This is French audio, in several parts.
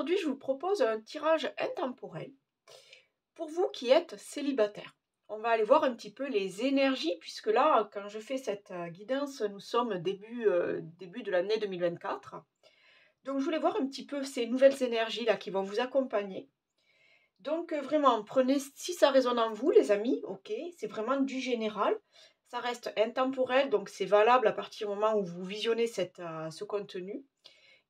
aujourd'hui, je vous propose un tirage intemporel pour vous qui êtes célibataire. On va aller voir un petit peu les énergies, puisque là, quand je fais cette guidance, nous sommes début de l'année 2024. Donc, je voulais voir un petit peu ces nouvelles énergies-là qui vont vous accompagner. Donc, vraiment, prenez, si ça résonne en vous, les amis, ok, c'est vraiment du général. Ça reste intemporel, donc c'est valable à partir du moment où vous visionnez ce contenu.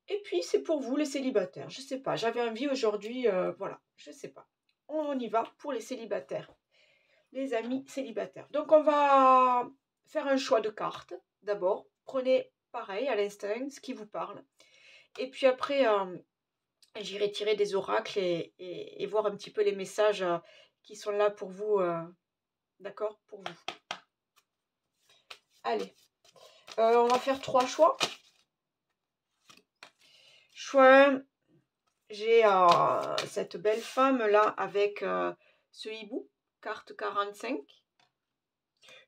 Et puis, c'est pour vous, les célibataires. Je sais pas, j'avais envie aujourd'hui, voilà, je sais pas. On y va pour les célibataires, les amis célibataires. Donc, on va faire un choix de cartes. D'abord, prenez, pareil, à l'instinct, ce qui vous parle. Et puis après, j'irai tirer des oracles et voir un petit peu les messages qui sont là pour vous, d'accord, pour vous. Allez, on va faire 3 choix. Choix 1. J'ai cette belle femme-là avec ce hibou, carte 45.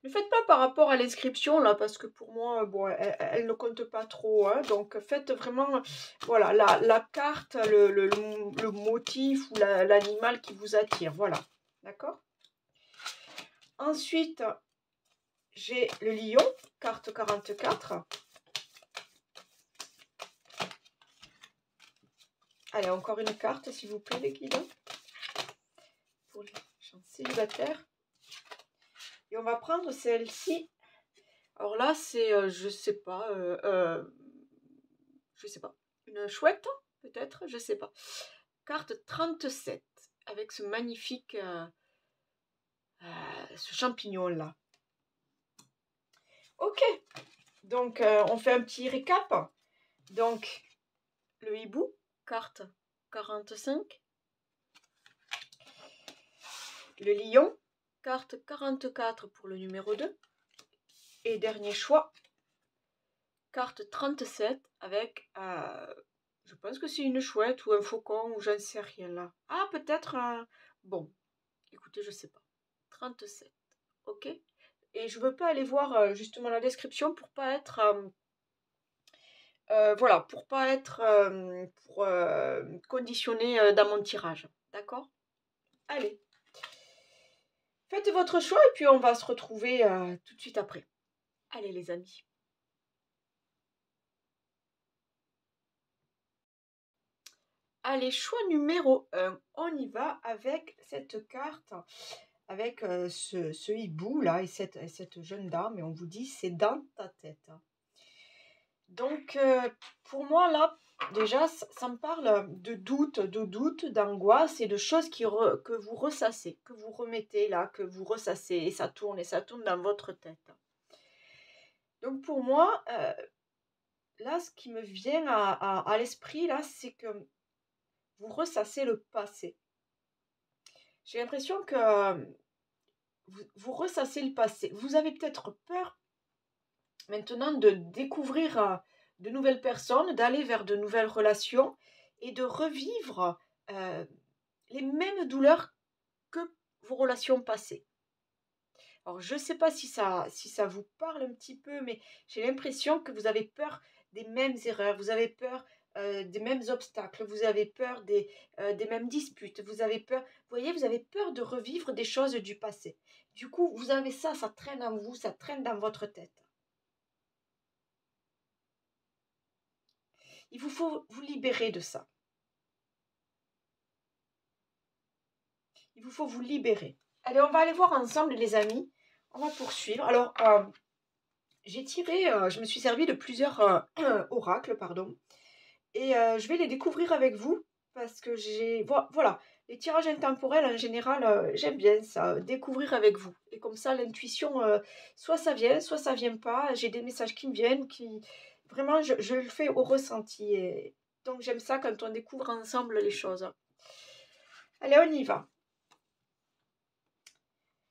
Ne faites pas par rapport à l'inscription, là, parce que pour moi, bon, elle ne compte pas trop. Hein, donc, faites vraiment, voilà, la carte, le motif ou l'animal qui vous attire. Voilà, d'accord? Ensuite, j'ai le lion, carte 44. Allez, encore une carte, s'il vous plaît, les guides. Pour les gens célibataires. Et on va prendre celle-ci. Alors là, c'est, je sais pas, une chouette, peut-être, je sais pas. Carte 37, avec ce magnifique, ce champignon-là. Ok, donc on fait un petit récap. Donc, le hibou, carte 45. Le lion, carte 44 pour le numéro 2. Et dernier choix, carte 37 avec, je pense que c'est une chouette ou un faucon ou j'en sais rien là. Ah, peut-être un... Bon, écoutez, je sais pas. 37, ok. Et je veux pas aller voir justement la description pour pas être... voilà, pour pas être conditionné dans mon tirage. D'accord? Allez. Faites votre choix et puis on va se retrouver tout de suite après. Allez les amis. Allez, choix numéro 1. On y va avec cette carte, avec ce hibou là et cette jeune dame. Et on vous dit, c'est dans ta tête. Donc, pour moi là, déjà, ça me parle de doute, d'angoisse et de choses que vous ressassez, que vous remettez là, que vous ressassez. Et ça tourne dans votre tête. Donc, pour moi, là, ce qui me vient à l'esprit là, c'est que vous ressassez le passé. J'ai l'impression que vous ressassez le passé. Vous avez peut-être peur maintenant de découvrir de nouvelles personnes, d'aller vers de nouvelles relations et de revivre les mêmes douleurs que vos relations passées. Alors, je ne sais pas si ça vous parle un petit peu, mais j'ai l'impression que vous avez peur des mêmes erreurs, vous avez peur des mêmes obstacles, vous avez peur des mêmes disputes, vous avez peur, vous voyez, vous avez peur de revivre des choses du passé. Du coup, vous avez ça traîne en vous, ça traîne dans votre tête. Il vous faut vous libérer de ça. Il vous faut vous libérer. Allez, on va aller voir ensemble, les amis. On va poursuivre. Alors, j'ai tiré, je me suis servi de plusieurs oracles, pardon. Et je vais les découvrir avec vous parce que voilà, les tirages intemporels en général, j'aime bien ça, découvrir avec vous. Et comme ça, l'intuition, soit ça vient pas. J'ai des messages qui me viennent, vraiment, je le fais au ressenti. Et donc, j'aime ça quand on découvre ensemble les choses. Allez, on y va.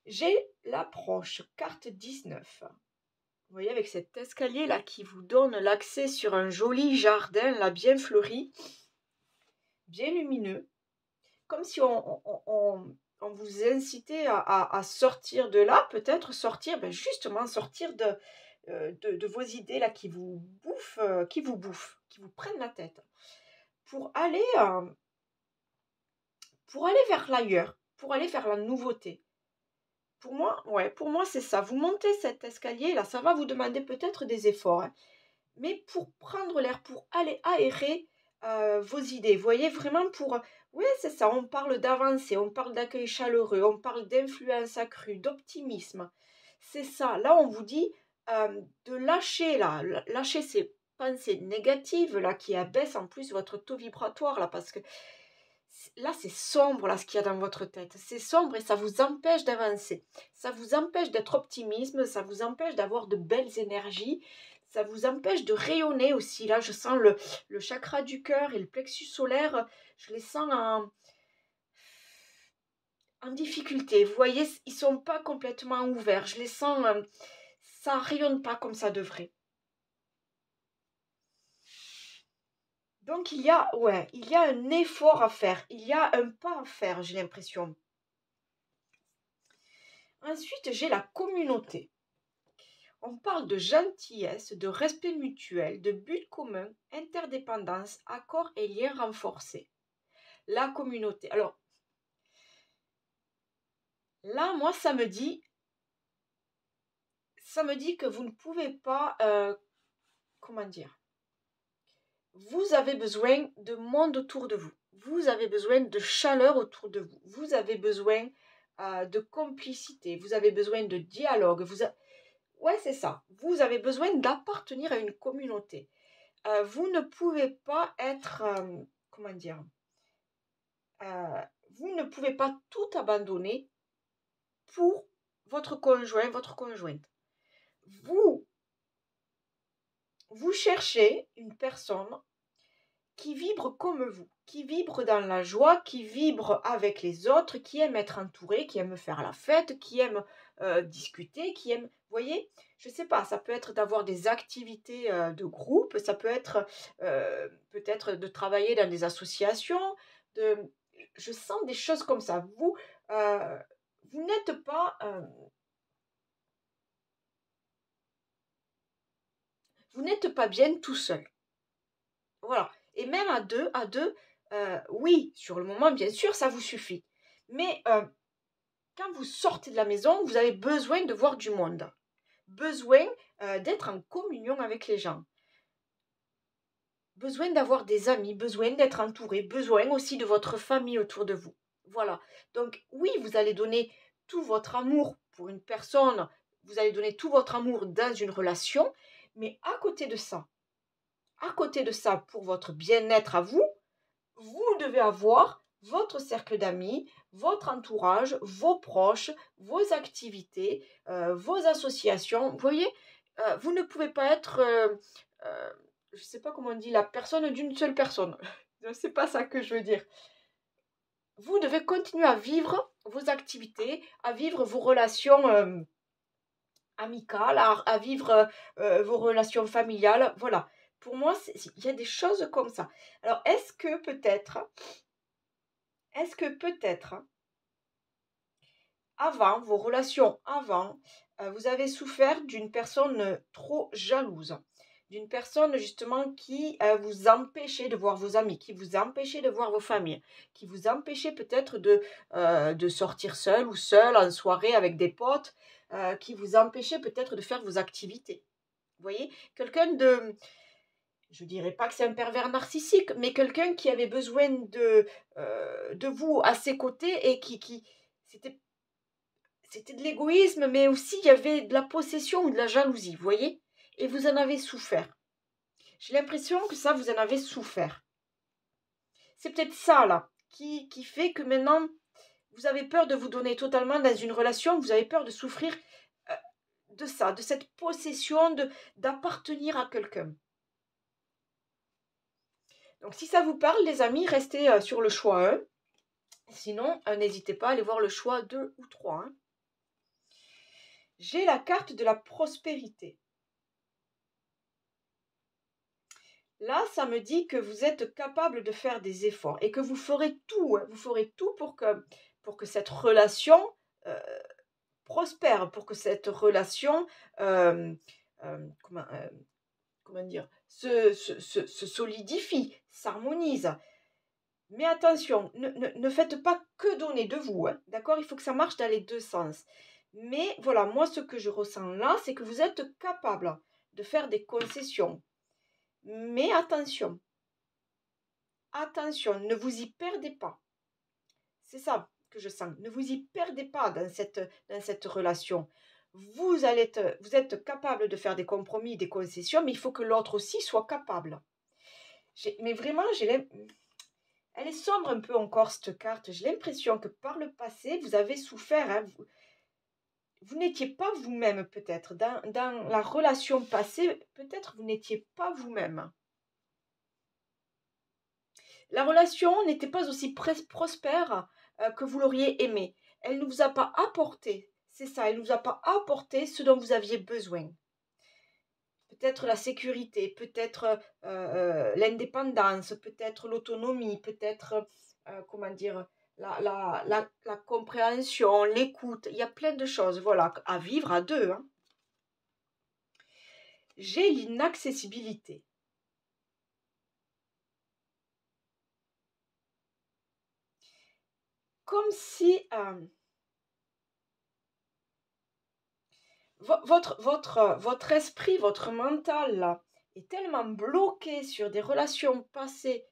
J'ai l'approche, carte 19. Vous voyez, avec cet escalier là qui vous donne l'accès sur un joli jardin là, bien fleuri, bien lumineux, comme si on vous incitait à sortir de là, peut-être sortir, justement sortir de vos idées là qui vous bouffent, qui vous prennent la tête, pour aller pour aller vers l'ailleurs, pour aller vers la nouveauté. Pour moi, ouais, pour moi, c'est ça. Vous montez cet escalier, là, ça va vous demander peut-être des efforts, hein, mais pour prendre l'air, pour aller aérer vos idées. Vous voyez, vraiment pour... Oui, c'est ça, on parle d'avancée, on parle d'accueil chaleureux, on parle d'influence accrue, d'optimisme. C'est ça. Là, on vous dit de lâcher, là, lâcher ces pensées négatives, là, qui abaissent en plus votre taux vibratoire, là, parce que là, c'est sombre, là, ce qu'il y a dans votre tête. C'est sombre et ça vous empêche d'avancer. Ça vous empêche d'être optimiste, ça vous empêche d'avoir de belles énergies. Ça vous empêche de rayonner aussi. Là, je sens le chakra du cœur et le plexus solaire, je les sens en difficulté. Vous voyez, ils ne sont pas complètement ouverts. Je les sens, ça ne rayonne pas comme ça devrait. Donc, ouais, il y a un effort à faire. Il y a un pas à faire, j'ai l'impression. Ensuite, j'ai la communauté. On parle de gentillesse, de respect mutuel, de but commun, interdépendance, accord et liens renforcés. La communauté. Alors, là, moi, ça me dit que vous ne pouvez pas, comment dire, vous avez besoin de monde autour de vous. Vous avez besoin de chaleur autour de vous. Vous avez besoin de complicité. Vous avez besoin de dialogue. Ouais, c'est ça. Vous avez besoin d'appartenir à une communauté. Vous ne pouvez pas être, comment dire, euh, vous ne pouvez pas tout abandonner pour votre conjoint, votre conjointe. Vous, vous cherchez une personne qui vibre comme vous, qui vibre dans la joie, qui vibre avec les autres, qui aime être entouré, qui aime faire la fête, qui aime discuter, qui aime... Vous voyez, je ne sais pas, ça peut être d'avoir des activités de groupe, ça peut être peut-être de travailler dans des associations, je sens des choses comme ça. Vous n'êtes pas... vous n'êtes pas bien tout seul. Voilà. Et même à deux, oui, sur le moment, bien sûr, ça vous suffit. Mais quand vous sortez de la maison, vous avez besoin de voir du monde. Besoin d'être en communion avec les gens. Besoin d'avoir des amis, besoin d'être entouré, besoin aussi de votre famille autour de vous. Voilà. Donc oui, vous allez donner tout votre amour pour une personne, vous allez donner tout votre amour dans une relation, mais à côté de ça, pour votre bien-être à vous, vous devez avoir votre cercle d'amis, votre entourage, vos proches, vos activités, vos associations. Vous voyez, vous ne pouvez pas être, je ne sais pas comment on dit, la personne d'une seule personne. C'est pas ça que je veux dire. Vous devez continuer à vivre vos activités, à vivre vos relations amicales, à vivre vos relations familiales. Voilà. Pour moi, il y a des choses comme ça. Alors, est-ce que peut-être, avant, vos relations avant, vous avez souffert d'une personne trop jalouse, d'une personne justement qui vous empêchait de voir vos amis, qui vous empêchait de voir vos familles, qui vous empêchait peut-être de sortir seul ou seul en soirée avec des potes, qui vous empêchait peut-être de faire vos activités. Vous voyez, quelqu'un de, je dirais pas que c'est un pervers narcissique, mais quelqu'un qui avait besoin de vous à ses côtés et c'était c'était de l'égoïsme, mais aussi il y avait de la possession ou de la jalousie, vous voyez? Et vous en avez souffert. J'ai l'impression que ça, vous en avez souffert. C'est peut-être ça, là, qui fait que maintenant, vous avez peur de vous donner totalement dans une relation, vous avez peur de souffrir euh, de ça, de cette possession, d'appartenir à quelqu'un. Donc si ça vous parle, les amis, restez sur le choix 1. Sinon, n'hésitez pas à aller voir le choix 2 ou 3. Hein. J'ai la carte de la prospérité. Là, ça me dit que vous êtes capable de faire des efforts et que vous ferez tout, hein, vous ferez tout pour que cette relation euh, prospère, pour que cette relation, euh, comment dire, se solidifie, s'harmonise. Mais attention, ne faites pas que donner de vous, hein, d'accord? Il faut que ça marche dans les deux sens. Mais voilà, moi, ce que je ressens là, c'est que vous êtes capable de faire des concessions. Mais attention, attention, ne vous y perdez pas. C'est ça que je sens. Ne vous y perdez pas dans cette relation. Vous êtes capable de faire des compromis, des concessions, mais il faut que l'autre aussi soit capable. Mais vraiment, elle est sombre un peu encore, cette carte. J'ai l'impression que par le passé, vous avez souffert. Hein. Vous n'étiez pas vous-même, peut-être. Dans la relation passée, peut-être vous n'étiez pas vous-même. La relation n'était pas aussi prospère que vous l'auriez aimé. Elle ne vous a pas apporté, c'est ça, elle ne vous a pas apporté ce dont vous aviez besoin. Peut-être la sécurité, peut-être l'indépendance, peut-être l'autonomie, peut-être, comment dire, la compréhension, l'écoute. Il y a plein de choses, voilà, à vivre à deux. Hein. J'ai l'inaccessibilité. Comme si votre esprit, votre mental là, est tellement bloqué sur des relations passées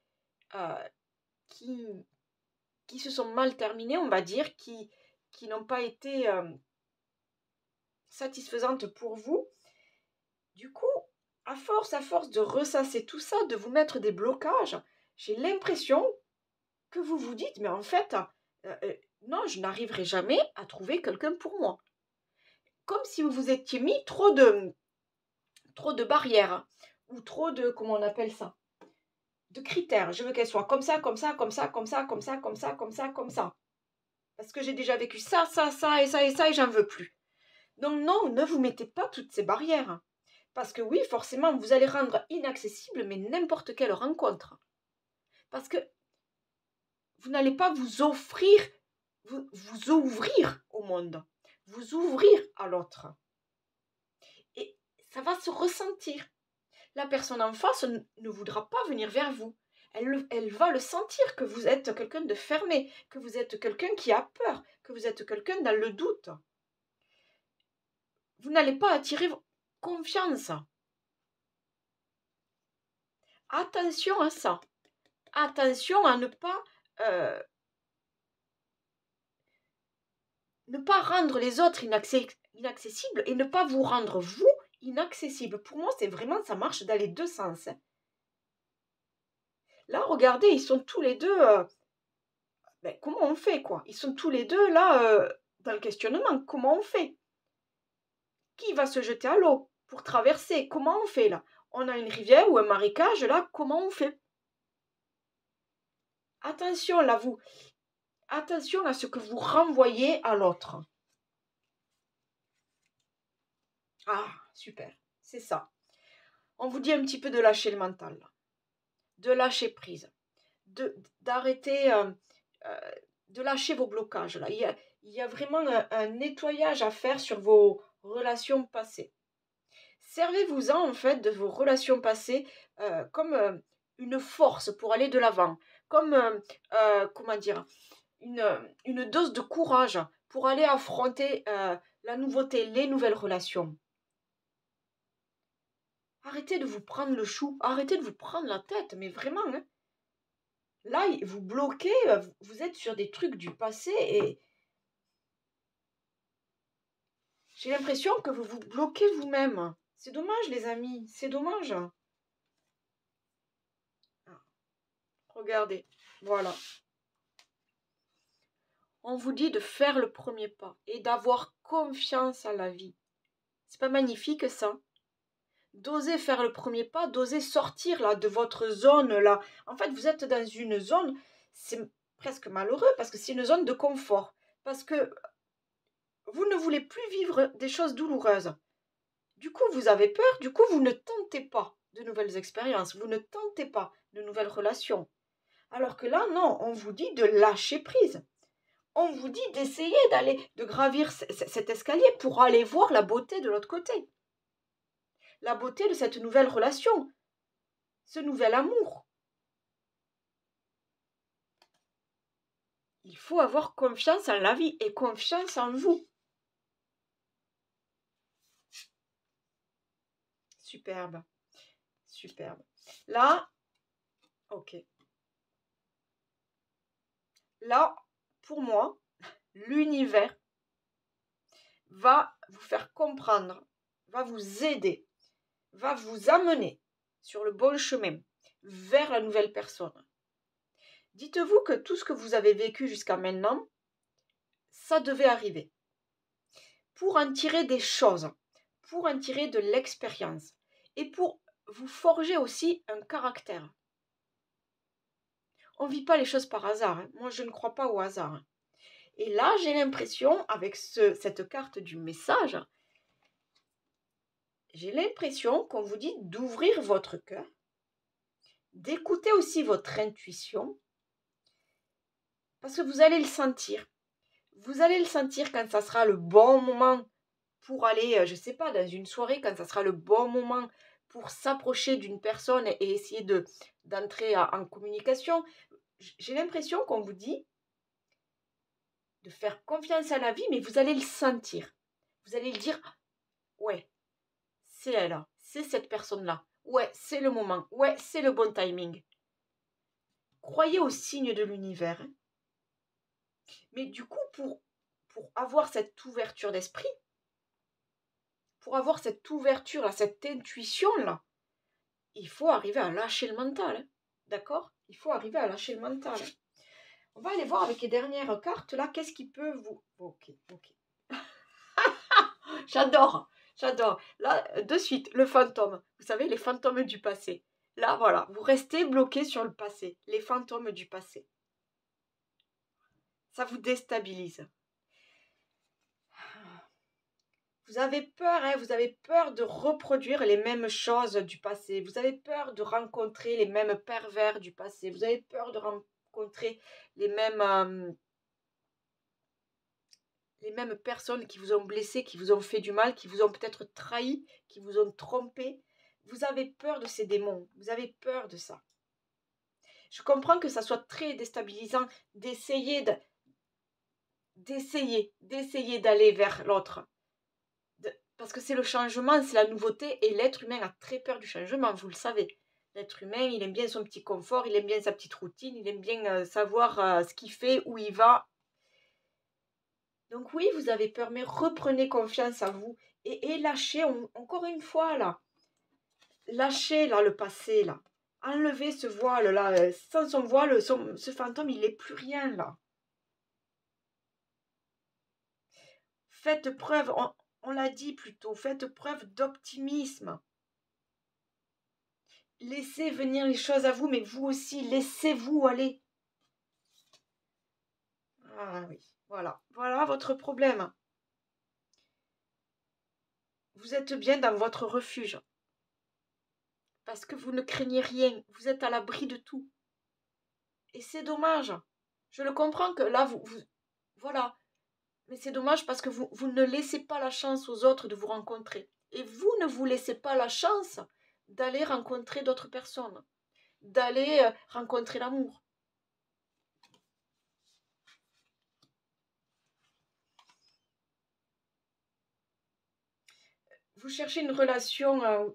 euh, qui, qui se sont mal terminées, on va dire, qui n'ont pas été satisfaisantes pour vous. Du coup, à force de ressasser tout ça, de vous mettre des blocages, j'ai l'impression que vous vous dites, mais en fait, non, je n'arriverai jamais à trouver quelqu'un pour moi. Comme si vous vous étiez mis trop de barrières ou trop de, comment on appelle ça, de critères. Je veux qu'elle soit comme ça, comme ça, comme ça, comme ça, comme ça, comme ça, comme ça, comme ça. Parce que j'ai déjà vécu ça, ça, ça et ça et ça et j'en veux plus. Donc non, ne vous mettez pas toutes ces barrières. Parce que oui, forcément, vous allez rendre inaccessible, mais n'importe quelle rencontre. Parce que vous n'allez pas vous offrir, vous ouvrir au monde. Vous ouvrir à l'autre. Et ça va se ressentir. La personne en face ne voudra pas venir vers vous. Elle va le sentir que vous êtes quelqu'un de fermé, que vous êtes quelqu'un qui a peur, que vous êtes quelqu'un dans le doute. Vous n'allez pas attirer confiance. Attention à ça. Attention à ne pas rendre les autres inaccessibles et ne pas vous rendre vous inaccessible. Pour moi, c'est vraiment, ça marche dans les deux sens. Là, regardez, ils sont tous les deux. Ben, comment on fait, quoi? Ils sont tous les deux là dans le questionnement. Comment on fait? Qui va se jeter à l'eau pour traverser? Comment on fait là? On a une rivière ou un marécage là, comment on fait? Attention là, attention à ce que vous renvoyez à l'autre. Ah, super, c'est ça. On vous dit un petit peu de lâcher le mental, là. De lâcher prise, d'arrêter, de lâcher vos blocages là. Il y a vraiment un nettoyage à faire sur vos relations passées. Servez-vous-en en fait de vos relations passées comme une force pour aller de l'avant, comme comment dire, une dose de courage pour aller affronter la nouveauté, les nouvelles relations. Arrêtez de vous prendre le chou, arrêtez de vous prendre la tête, mais vraiment, hein. Là, vous bloquez, vous êtes sur des trucs du passé et j'ai l'impression que vous vous bloquez vous-même. C'est dommage, les amis, c'est dommage. Ah, regardez, voilà. On vous dit de faire le premier pas et d'avoir confiance à la vie. C'est pas magnifique ça? D'oser faire le premier pas, d'oser sortir là de votre zone là. En fait, vous êtes dans une zone, c'est presque malheureux parce que c'est une zone de confort. Parce que vous ne voulez plus vivre des choses douloureuses. Du coup, vous avez peur, du coup, vous ne tentez pas de nouvelles expériences, vous ne tentez pas de nouvelles relations. Alors que là, non, on vous dit de lâcher prise. On vous dit d'essayer de gravir cet escalier pour aller voir la beauté de l'autre côté. La beauté de cette nouvelle relation, ce nouvel amour. Il faut avoir confiance en la vie et confiance en vous. Superbe. Superbe. Là, ok. Là, pour moi, l'univers va vous faire comprendre, va vous aider, va vous amener sur le bon chemin vers la nouvelle personne. Dites-vous que tout ce que vous avez vécu jusqu'à maintenant, ça devait arriver. Pour en tirer des choses, pour en tirer de l'expérience et pour vous forger aussi un caractère. On ne vit pas les choses par hasard. Hein. Moi, je ne crois pas au hasard. Hein. Et là, j'ai l'impression, avec cette carte du message, j'ai l'impression qu'on vous dit d'ouvrir votre cœur, d'écouter aussi votre intuition, parce que vous allez le sentir. Vous allez le sentir quand ça sera le bon moment pour aller, je ne sais pas, dans une soirée, quand ça sera le bon moment pour s'approcher d'une personne et essayer d'entrer en communication. J'ai l'impression qu'on vous dit de faire confiance à la vie, mais vous allez le sentir. Vous allez le dire, ouais, c'est elle, c'est cette personne-là. Ouais, c'est le moment. Ouais, c'est le bon timing. Croyez aux signes de l'univers. Hein. Mais du coup, pour avoir cette ouverture d'esprit, pour avoir cette ouverture, là, cette intuition-là, il faut arriver à lâcher le mental. Hein. D'accord? Il faut arriver à lâcher le mental. Hein. On va aller voir avec les dernières cartes, là, qu'est-ce qui peut vous... Ok. J'adore. Là, de suite, le fantôme. Vous savez, les fantômes du passé. Là, voilà, vous restez bloqué sur le passé. Les fantômes du passé. Ça vous déstabilise. Vous avez peur, hein, vous avez peur de reproduire les mêmes choses du passé. Vous avez peur de rencontrer les mêmes pervers du passé. Vous avez peur de rencontrer les mêmes personnes qui vous ont blessé, qui vous ont fait du mal, qui vous ont peut-être trahi, qui vous ont trompé. Vous avez peur de ces démons. Vous avez peur de ça. Je comprends que ça soit très déstabilisant d'essayer d'aller vers l'autre. Parce que c'est le changement, c'est la nouveauté, et l'être humain a très peur du changement, vous le savez. L'être humain, il aime bien son petit confort, il aime bien sa petite routine, il aime bien savoir ce qu'il fait, où il va. Donc oui, vous avez peur, mais reprenez confiance en vous et lâchez, encore une fois, là. Lâchez, là, le passé, là. Enlevez ce voile, là. Sans son voile, ce fantôme, il n'est plus rien, là. Faites preuve, on l'a dit plus tôt, faites preuve d'optimisme. Laissez venir les choses à vous, mais vous aussi, laissez-vous aller. Ah oui, voilà votre problème. Vous êtes bien dans votre refuge. Parce que vous ne craignez rien, vous êtes à l'abri de tout. Et c'est dommage. Je le comprends que là, voilà. Mais c'est dommage parce que vous ne laissez pas la chance aux autres de vous rencontrer. Et vous ne vous laissez pas la chance d'aller rencontrer d'autres personnes, d'aller rencontrer l'amour. Vous cherchez une relation,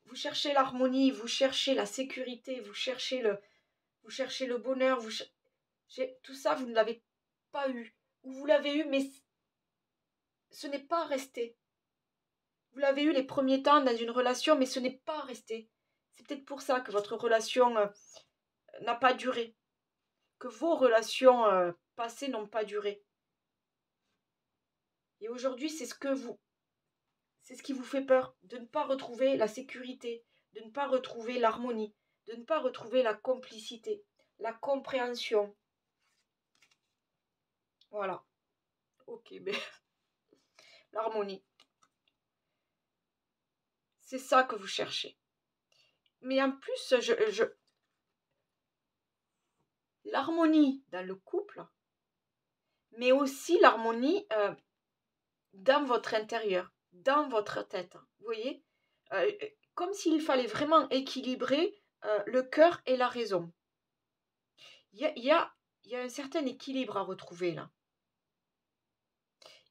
vous cherchez l'harmonie, vous cherchez la sécurité, vous cherchez le bonheur, tout ça, vous ne l'avez pas eu. Ou vous l'avez eu, mais ce n'est pas resté. Vous l'avez eu les premiers temps dans une relation, mais ce n'est pas resté. C'est peut-être pour ça que votre relation n'a pas duré. Que vos relations passées n'ont pas duré. Et aujourd'hui, c'est ce qui vous fait peur, de ne pas retrouver la sécurité, de ne pas retrouver l'harmonie, de ne pas retrouver la complicité, la compréhension. Voilà. Ok, mais l'harmonie. C'est ça que vous cherchez. Mais en plus, l'harmonie dans le couple, mais aussi l'harmonie dans votre intérieur, dans votre tête. Vous voyez, comme s'il fallait vraiment équilibrer le cœur et la raison. il y a un certain équilibre à retrouver là.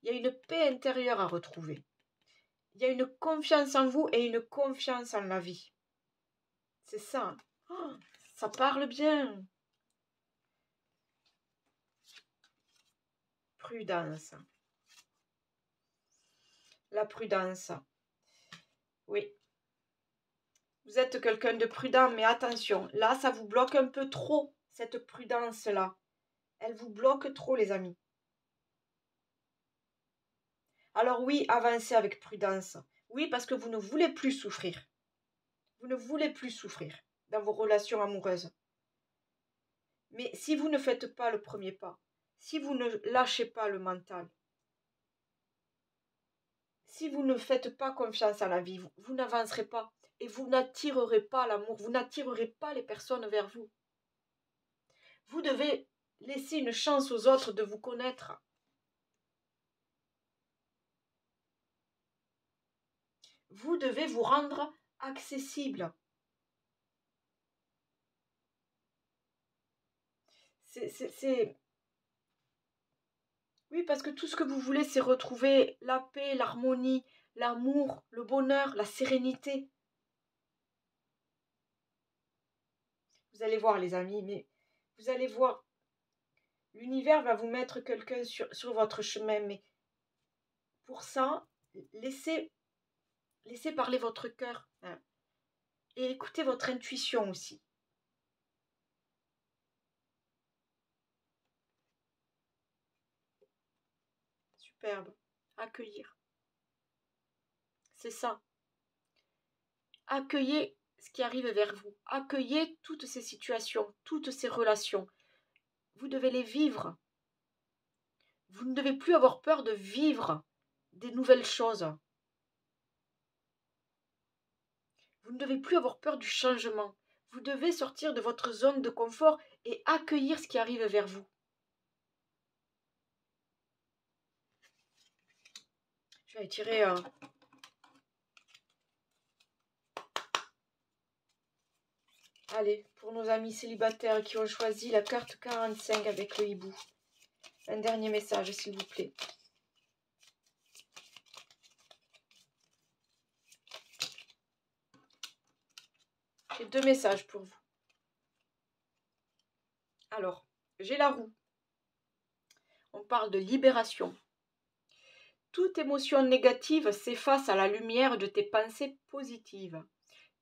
Il y a une paix intérieure à retrouver. Il y a une confiance en vous et une confiance en la vie. C'est ça. Oh, ça parle bien. Prudence. La prudence. Oui. Vous êtes quelqu'un de prudent, mais attention. Là, ça vous bloque un peu trop, cette prudence-là. Elle vous bloque trop, les amis. Alors oui, avancez avec prudence. Oui, parce que vous ne voulez plus souffrir. Vous ne voulez plus souffrir dans vos relations amoureuses. Mais si vous ne faites pas le premier pas, si vous ne lâchez pas le mental, si vous ne faites pas confiance à la vie, vous n'avancerez pas et vous n'attirerez pas l'amour, vous n'attirerez pas les personnes vers vous. Vous devez laisser une chance aux autres de vous connaître. Vous devez vous rendre accessible. Oui, parce que tout ce que vous voulez, c'est retrouver la paix, l'harmonie, l'amour, le bonheur, la sérénité. Vous allez voir, les amis, mais vous allez voir, l'univers va vous mettre quelqu'un sur votre chemin, mais pour ça, laissez parler votre cœur, hein, et écoutez votre intuition aussi. Superbe. Accueillir. C'est ça. Accueillez ce qui arrive vers vous. Accueillez toutes ces situations, toutes ces relations. Vous devez les vivre. Vous ne devez plus avoir peur de vivre des nouvelles choses. Vous ne devez plus avoir peur du changement. Vous devez sortir de votre zone de confort et accueillir ce qui arrive vers vous. Je vais étirer Allez, pour nos amis célibataires qui ont choisi la carte 45 avec le hibou. Un dernier message, s'il vous plaît. J'ai 2 messages pour vous. Alors, j'ai la roue. On parle de libération. Toute émotion négative s'efface à la lumière de tes pensées positives.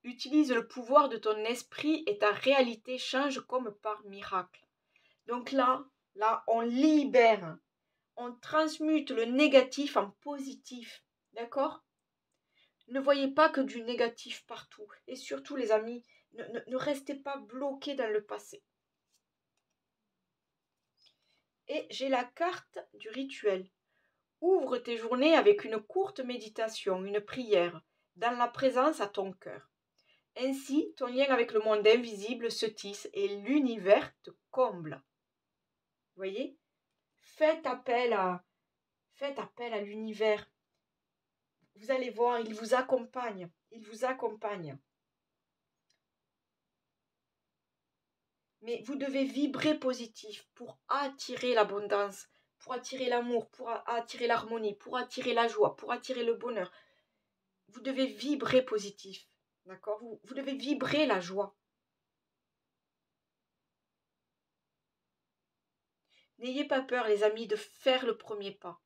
Utilise le pouvoir de ton esprit et ta réalité change comme par miracle. Donc là, on libère. On transmute le négatif en positif. D'accord ? Ne voyez pas que du négatif partout. Et surtout, les amis, ne restez pas bloqués dans le passé. Et j'ai la carte du rituel. Ouvre tes journées avec une courte méditation, une prière, dans la présence à ton cœur. Ainsi, ton lien avec le monde invisible se tisse et l'univers te comble. Vous voyez ? Faites appel à l'univers. Vous allez voir, il vous accompagne. Il vous accompagne. Mais vous devez vibrer positif pour attirer l'abondance, pour attirer l'amour, pour attirer l'harmonie, pour attirer la joie, pour attirer le bonheur. Vous devez vibrer positif. D'accord ? Vous devez vibrer la joie. N'ayez pas peur, les amis, de faire le premier pas.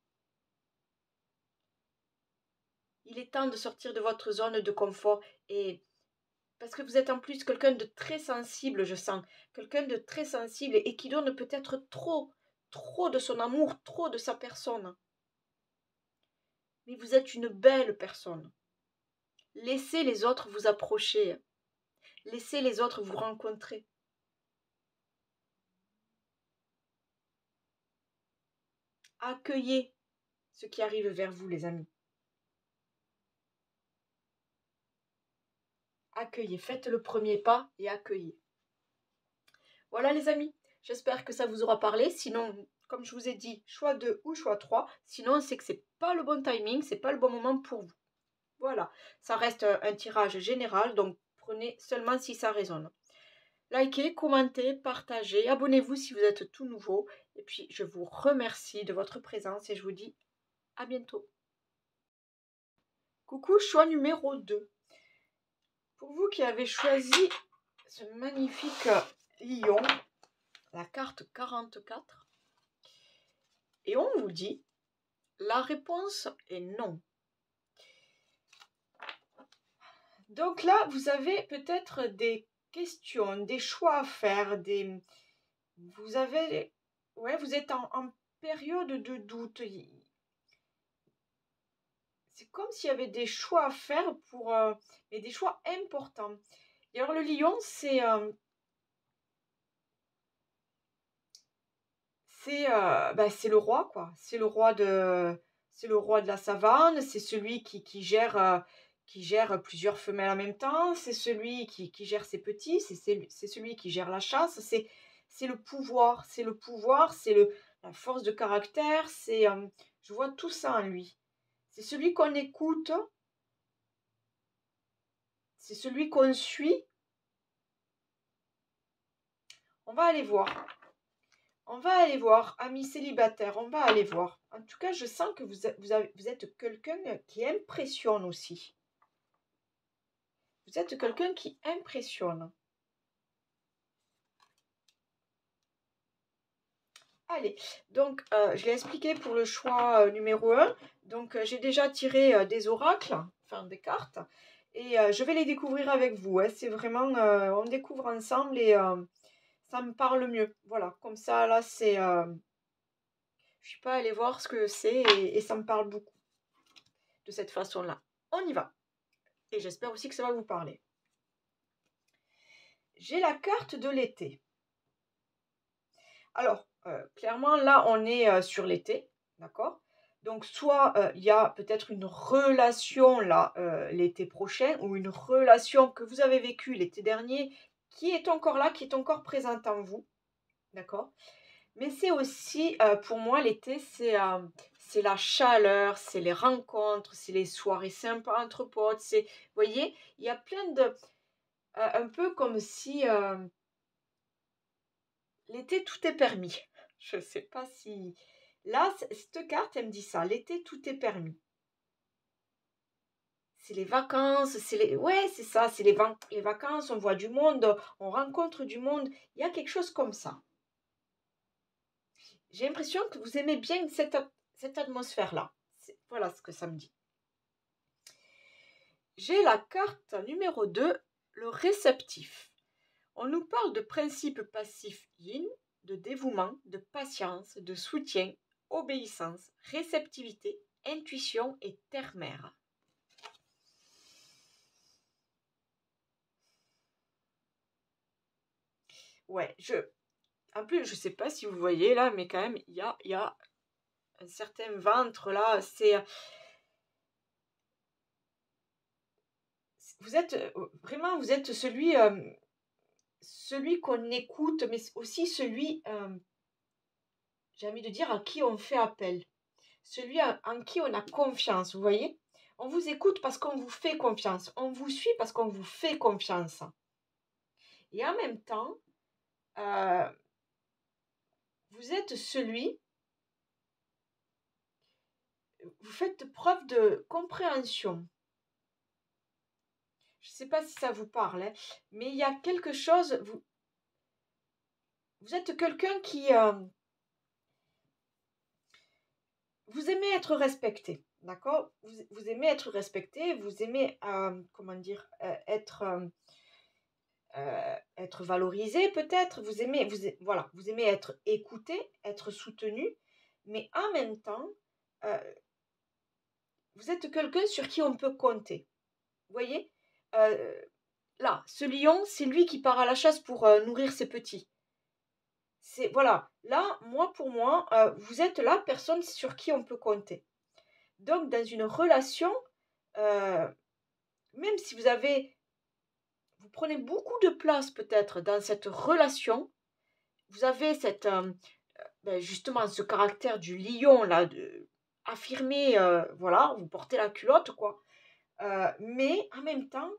Il est temps de sortir de votre zone de confort et parce que vous êtes en plus quelqu'un de très sensible, je sens. Quelqu'un de très sensible et qui donne peut-être trop de son amour, trop de sa personne. Mais vous êtes une belle personne. Laissez les autres vous approcher. Laissez les autres vous rencontrer. Accueillez ce qui arrive vers vous, les amis. Accueillez, faites le premier pas et accueillez. Voilà les amis, j'espère que ça vous aura parlé. Sinon, comme je vous ai dit, choix 2 ou choix 3. Sinon, c'est que c'est pas le bon timing, c'est pas le bon moment pour vous. Voilà, ça reste un tirage général, donc prenez seulement si ça résonne. likez, commentez, partagez, abonnez-vous si vous êtes tout nouveau. Et puis, je vous remercie de votre présence et je vous dis à bientôt. Coucou, choix numéro 2. Pour vous qui avez choisi ce magnifique lion, la carte 44, et on vous dit, la réponse est non. Donc là, vous avez peut-être des questions, des choix à faire, vous avez, ouais, vous êtes en période de doute. C'est comme s'il y avait des choix à faire mais des choix importants. Et alors le lion, c'est le roi, quoi. C'est le roi de la savane. C'est celui qui gère plusieurs femelles en même temps. C'est celui qui gère ses petits. C'est celui qui gère la chasse. C'est le pouvoir. C'est le pouvoir. La force de caractère. Je vois tout ça en lui. C'est celui qu'on écoute. C'est celui qu'on suit. On va aller voir. On va aller voir, amis célibataires, on va aller voir. En tout cas, je sens que vous êtes quelqu'un qui impressionne aussi. Vous êtes quelqu'un qui impressionne. Allez, donc je l'ai expliqué pour le choix numéro 1. Donc j'ai déjà tiré des oracles, enfin des cartes, et je vais les découvrir avec vous. Hein. C'est vraiment, on découvre ensemble et ça me parle mieux. Voilà, comme ça, là, je suis pas allée voir ce que c'est et ça me parle beaucoup de cette façon-là. On y va. Et j'espère aussi que ça va vous parler. J'ai la carte de l'été. Alors, clairement, là, on est sur l'été, d'accord? Donc, soit il y a peut-être une relation, là, l'été prochain, ou une relation que vous avez vécue l'été dernier, qui est encore là, qui est encore présente en vous, d'accord? Mais c'est aussi, pour moi, l'été, c'est la chaleur, c'est les rencontres, c'est les soirées sympas entre potes, vous voyez, il y a plein de... un peu comme si l'été, tout est permis. Je ne sais pas si... Là, cette carte, elle me dit ça. L'été, tout est permis. C'est les vacances, Ouais, c'est ça, c'est les vacances, on voit du monde, on rencontre du monde. Il y a quelque chose comme ça. J'ai l'impression que vous aimez bien cette atmosphère-là. Voilà ce que ça me dit. J'ai la carte numéro 2, le réceptif. On nous parle de principes passifs yin, de dévouement, de patience, de soutien, obéissance, réceptivité, intuition et terre-mère. Ouais, en plus, je ne sais pas si vous voyez là, mais quand même, il y a un certain ventre là. Vous êtes vraiment, vous êtes celui qu'on écoute, mais aussi celui, j'ai envie de dire, à qui on fait appel. Celui en qui on a confiance, vous voyez? On vous écoute parce qu'on vous fait confiance. On vous suit parce qu'on vous fait confiance. Et en même temps, vous êtes vous faites preuve de compréhension. Je ne sais pas si ça vous parle, hein, mais il y a quelque chose, vous êtes quelqu'un qui, vous aimez être respecté, d'accord? Vous aimez être respecté, vous aimez, comment dire, être valorisé peut-être, voilà, vous aimez être écouté, être soutenu, mais en même temps, euh, vous êtes quelqu'un sur qui on peut compter. Vous voyez? Euh, Là, ce lion, c'est lui qui part à la chasse pour nourrir ses petits. Voilà, là, pour moi, vous êtes la personne sur qui on peut compter. Donc, dans une relation, euh, même si vous prenez beaucoup de place peut-être dans cette relation, vous avez justement ce caractère du lion là, affirmé, voilà, vous portez la culotte quoi. Mais en même temps,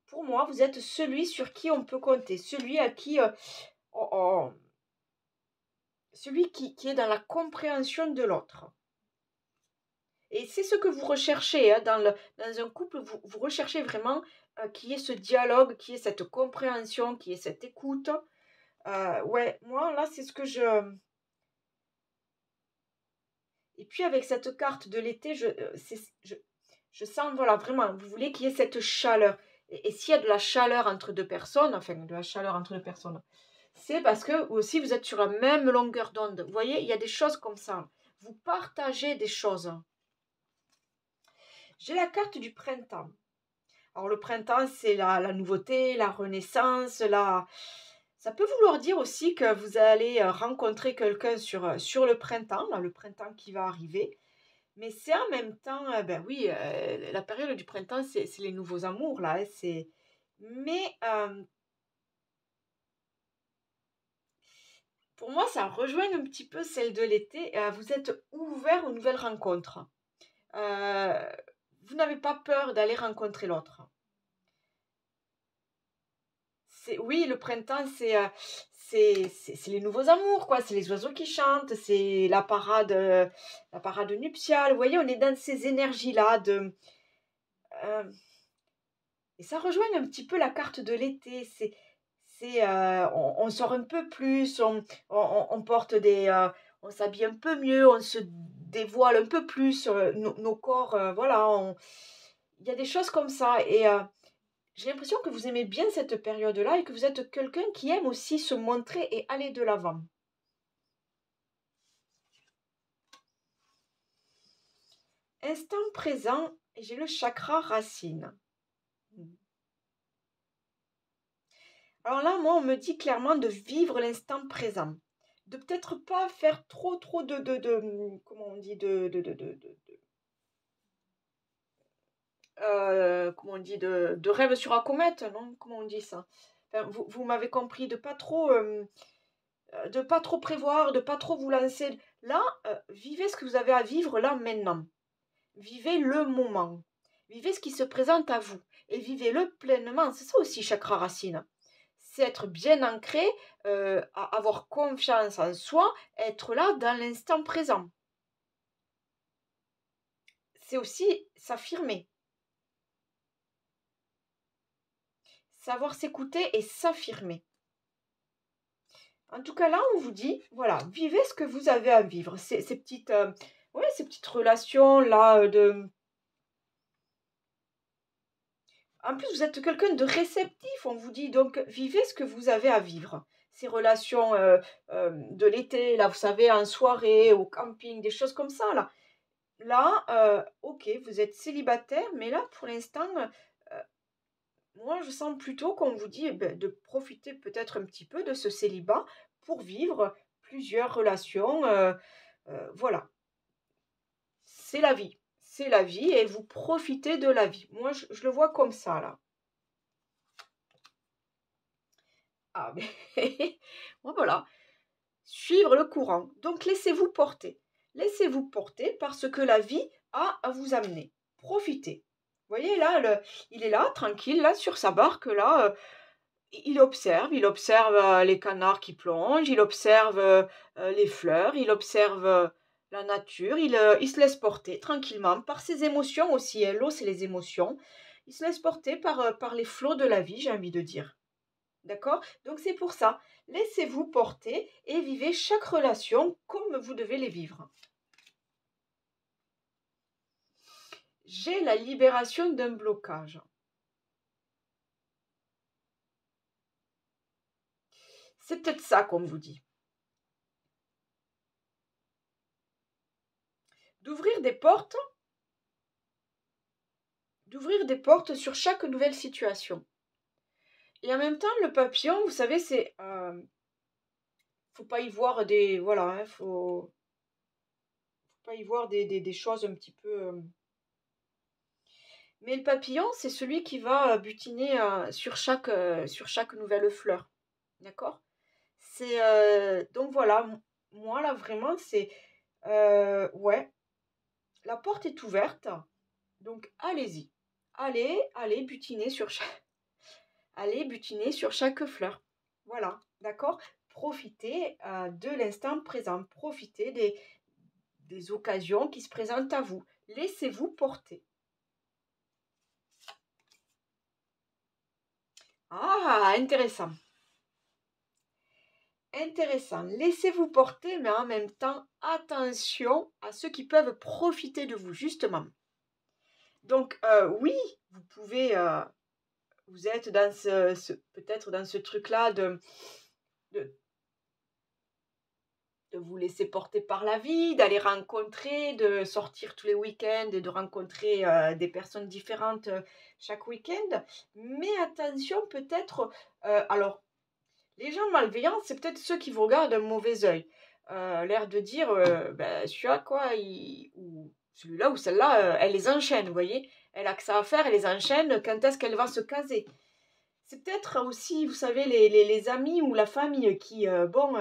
Pour moi, vous êtes celui sur qui on peut compter, celui à qui celui qui est dans la compréhension de l'autre. Et c'est ce que vous recherchez hein, dans un couple, vous recherchez vraiment qu'il y ait ce dialogue, qu'il y ait cette compréhension, qu'il y ait cette écoute. Ouais, moi là, c'est ce que je... Et puis avec cette carte de l'été, je sens, voilà, vraiment, vous voulez qu'il y ait cette chaleur. Et s'il y a de la chaleur entre deux personnes, enfin, de la chaleur entre deux personnes, c'est parce que aussi vous êtes sur la même longueur d'onde. Vous voyez, il y a des choses comme ça. Vous partagez des choses. J'ai la carte du printemps. Alors le printemps, c'est la nouveauté, la renaissance, ça peut vouloir dire aussi que vous allez rencontrer quelqu'un sur le printemps, là, le printemps qui va arriver. Mais c'est en même temps, ben oui, la période du printemps, c'est les nouveaux amours, là. Hein, Mais pour moi, ça rejoint un petit peu celle de l'été. Vous êtes ouvert aux nouvelles rencontres. Euh, vous n'avez pas peur d'aller rencontrer l'autre. Oui, le printemps, c'est les nouveaux amours, quoi. C'est les oiseaux qui chantent, c'est la parade nuptiale. Vous voyez, on est dans ces énergies-là euh, et ça rejoint un petit peu la carte de l'été. On sort un peu plus, on porte on s'habille un peu mieux, on se dévoile un peu plus, nos corps, voilà. Il y a des choses comme ça. Et j'ai l'impression que vous aimez bien cette période-là et que vous êtes quelqu'un qui aime aussi se montrer et aller de l'avant. Instant présent, et j'ai le chakra racine. Alors là, moi, on me dit clairement de vivre l'instant présent. De peut-être pas faire trop comment on dit, comment on dit, de rêve sur la comète, non? Comment on dit ça? Enfin, vous m'avez compris, de pas trop prévoir, de pas trop vous lancer. Là, vivez ce que vous avez à vivre là maintenant. Vivez le moment. Vivez ce qui se présente à vous. Et vivez-le pleinement. C'est ça aussi, chakra racine. C'est être bien ancré, avoir confiance en soi, être là dans l'instant présent. C'est aussi s'affirmer. Savoir s'écouter et s'affirmer. En tout cas, là, on vous dit, voilà, vivez ce que vous avez à vivre. Ces petites, ouais, ces petites relations-là En plus, vous êtes quelqu'un de réceptif, on vous dit, donc vivez ce que vous avez à vivre. Ces relations de l'été, là, vous savez, en soirée, au camping, des choses comme ça, là. Là, ok, vous êtes célibataire, mais là, pour l'instant, moi, je sens plutôt qu'on vous dit de profiter peut-être un petit peu de ce célibat pour vivre plusieurs relations. Voilà, c'est la vie. C'est la vie et vous profitez de la vie. Moi, je le vois comme ça, là. Ah, mais bon, voilà. Suivre le courant. Donc, laissez-vous porter. Laissez-vous porter par ce que la vie a à vous amener. Profitez. Vous voyez, là, il est là, tranquille, là, sur sa barque, là. Il observe les canards qui plongent, il observe les fleurs, il observe la nature, il se laisse porter tranquillement par ses émotions aussi. Hein. L'eau, c'est les émotions. Il se laisse porter par les flots de la vie, j'ai envie de dire. D'accord? Donc c'est pour ça. Laissez-vous porter et vivez chaque relation comme vous devez les vivre. J'ai la libération d'un blocage. C'est peut-être ça qu'on vous dit. D'ouvrir des portes, sur chaque nouvelle situation. Et en même temps, le papillon, vous savez, faut pas y voir des, voilà, hein, faut pas y voir des choses un petit peu. Mais le papillon, c'est celui qui va butiner sur chaque nouvelle fleur, d'accord? Donc voilà, moi là vraiment, ouais, la porte est ouverte, donc allez-y, allez butiner sur chaque. allez butiner sur chaque fleur. Voilà, d'accord? Profitez de l'instant présent, profitez des occasions qui se présentent à vous. Laissez-vous porter. Ah, intéressant. Intéressant. Laissez-vous porter, mais en même temps, attention à ceux qui peuvent profiter de vous, justement. Donc, oui, vous pouvez, vous êtes dans peut-être dans ce truc-là de, de vous laisser porter par la vie, d'aller rencontrer, de sortir tous les week-ends et de rencontrer des personnes différentes chaque week-end. Mais attention, peut-être, alors, les gens malveillants, c'est peut-être ceux qui vous regardent d'un mauvais œil. L'air de dire, ben, celui-là, quoi, ou celui-là ou celle-là, elle les enchaîne, vous voyez. Elle a que ça à faire, elle les enchaîne, quand est-ce qu'elle va se caser? C'est peut-être aussi, vous savez, les amis ou la famille qui, bon,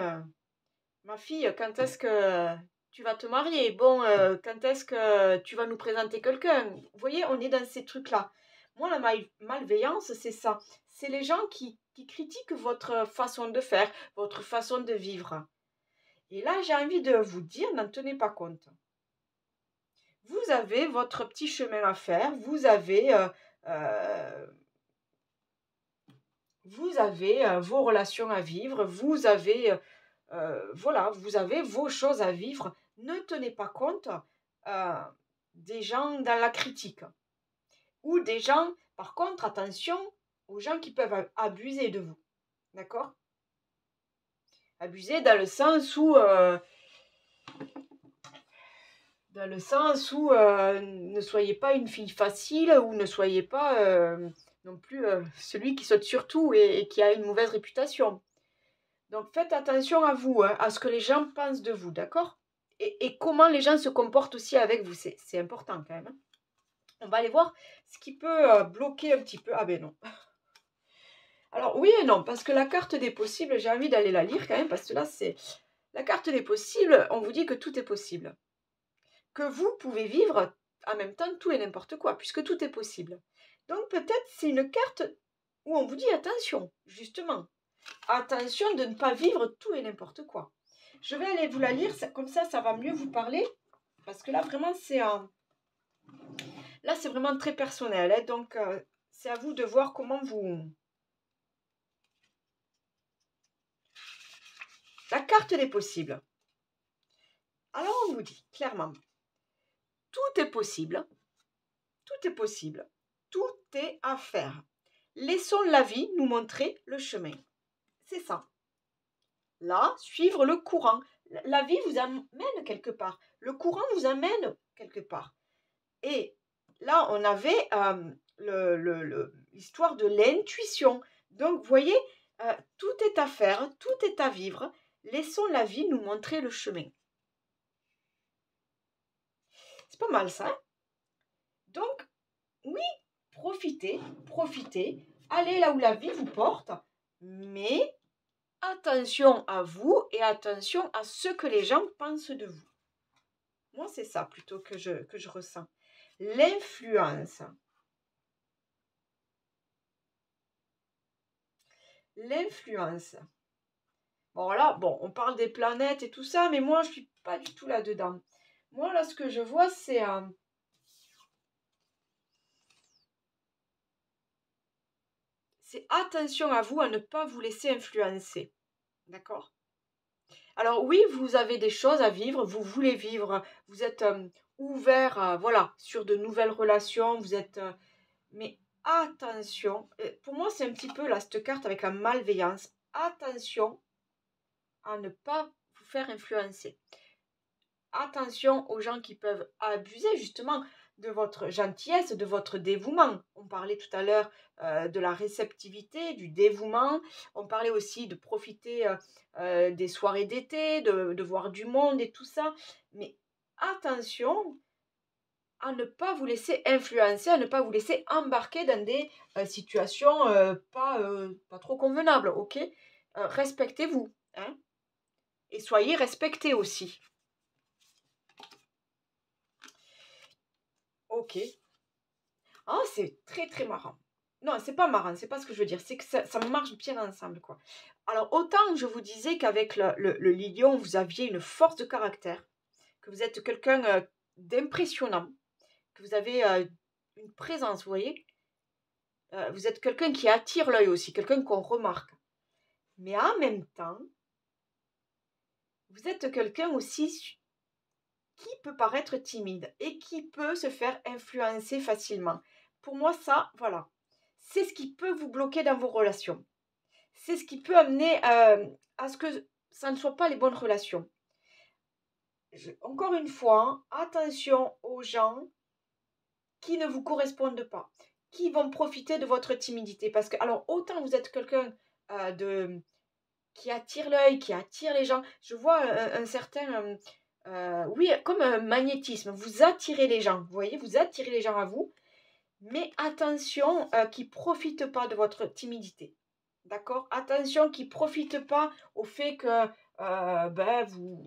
ma fille, quand est-ce que tu vas te marier? Bon, quand est-ce que tu vas nous présenter quelqu'un? Vous voyez, on est dans ces trucs-là. Moi, la malveillance, c'est ça. C'est les gens qui critiquent votre façon de faire, votre façon de vivre. Et là, j'ai envie de vous dire, n'en tenez pas compte. Vous avez votre petit chemin à faire, vous avez vos relations à vivre, vous avez, voilà, vous avez vos choses à vivre. Ne tenez pas compte euh, des gens dans la critique. Ou des gens, par contre, attention aux gens qui peuvent abuser de vous. D'accord? Abuser dans le sens où ne soyez pas une fille facile ou ne soyez pas non plus celui qui saute sur tout et qui a une mauvaise réputation. Donc faites attention à vous, hein, à ce que les gens pensent de vous, d'accord? Et comment les gens se comportent aussi avec vous, c'est important quand même, hein. On va aller voir ce qui peut bloquer un petit peu. Ah ben non. Alors oui et non, parce que la carte des possibles, j'ai envie d'aller la lire quand même, parce que là c'est... La carte des possibles, on vous dit que tout est possible. Que vous pouvez vivre en même temps tout et n'importe quoi, puisque tout est possible. Donc peut-être c'est une carte où on vous dit attention, justement. Attention de ne pas vivre tout et n'importe quoi. Je vais aller vous la lire, comme ça va mieux vous parler. Parce que là, vraiment, là, c'est vraiment très personnel. Hein, donc, c'est à vous de voir comment vous... La carte des possibles. Alors, on vous dit clairement, tout est possible. Tout est possible. Tout est à faire. Laissons la vie nous montrer le chemin. C'est ça. Là, suivre le courant. La vie vous amène quelque part. Le courant vous amène quelque part. Et là, on avait l'histoire de l'intuition. Donc, vous voyez, tout est à faire, tout est à vivre. Laissons la vie nous montrer le chemin. C'est pas mal ça. Donc, oui, profitez, profitez. Allez là où la vie vous porte. Mais attention à vous et attention à ce que les gens pensent de vous. Moi, c'est ça plutôt que je ressens. L'influence. L'influence. Bon, là, bon, on parle des planètes et tout ça, mais moi, je ne suis pas du tout là-dedans. Moi, là, ce que je vois, c'est attention à vous, à ne pas vous laisser influencer. D'accord? Alors oui, vous avez des choses à vivre, vous voulez vivre, vous êtes ouvert, voilà, sur de nouvelles relations, vous êtes... mais attention, pour moi, c'est un petit peu, là, cette carte avec la malveillance. Attention à ne pas vous faire influencer. Attention aux gens qui peuvent abuser justement de votre gentillesse, de votre dévouement. On parlait tout à l'heure de la réceptivité, du dévouement. On parlait aussi de profiter des soirées d'été, de voir du monde et tout ça. Mais attention à ne pas vous laisser influencer, à ne pas vous laisser embarquer dans des situations pas trop convenables, ok? Respectez-vous, hein? Et soyez respectés aussi. Ok. Ah, c'est très très marrant. Non, c'est pas marrant, c'est pas ce que je veux dire. C'est que ça marche bien ensemble, quoi. Alors, autant je vous disais qu'avec le lion, vous aviez une force de caractère, que vous êtes quelqu'un d'impressionnant, que vous avez une présence, vous voyez. Vous êtes quelqu'un qui attire l'œil aussi, quelqu'un qu'on remarque. Mais en même temps, vous êtes quelqu'un aussi qui peut paraître timide et qui peut se faire influencer facilement. Pour moi, ça, voilà, c'est ce qui peut vous bloquer dans vos relations. C'est ce qui peut amener à ce que ça ne soit pas les bonnes relations. Encore une fois, attention aux gens qui ne vous correspondent pas, qui vont profiter de votre timidité. Parce que, alors, autant vous êtes quelqu'un qui attire l'œil, qui attire les gens. Je vois un certain, oui, comme un magnétisme. Vous attirez les gens, vous voyez, vous attirez les gens à vous. Mais attention qu'ils ne profitent pas de votre timidité. D'accord? Attention qu'ils ne profitent pas au fait que vous,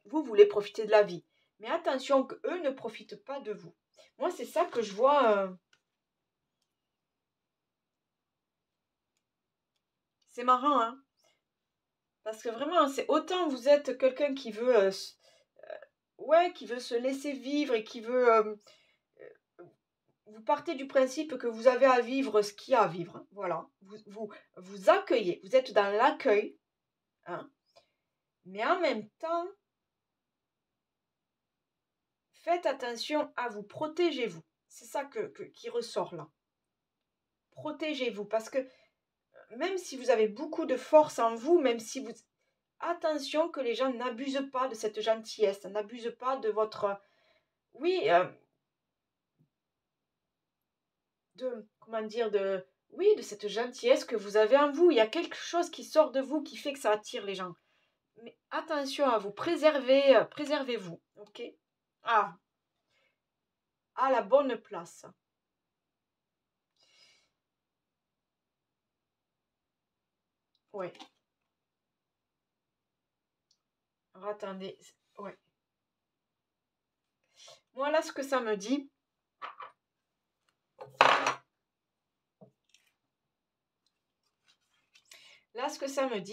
vous voulez profiter de la vie. Mais attention qu'eux ne profitent pas de vous. Moi, c'est ça que je vois. C'est marrant, hein? Parce que vraiment, c'est autant vous êtes quelqu'un qui veut, ouais, qui veut se laisser vivre et qui veut. Vous partez du principe que vous avez à vivre ce qu'il y a à vivre. Voilà. Vous accueillez. Vous êtes dans l'accueil. Hein, mais en même temps, faites attention à vous. Protégez-vous. C'est ça qui ressort là. Protégez-vous. Parce que même si vous avez beaucoup de force en vous, même si vous... Attention que les gens n'abusent pas de cette gentillesse, n'abusent pas de votre... Oui, comment dire, oui, de cette gentillesse que vous avez en vous. Il y a quelque chose qui sort de vous qui fait que ça attire les gens. Mais attention à vous, préservez-vous, ok? Ah, à la bonne place. Ouais. Alors, attendez, ouais. Moi, là, ce que ça me dit,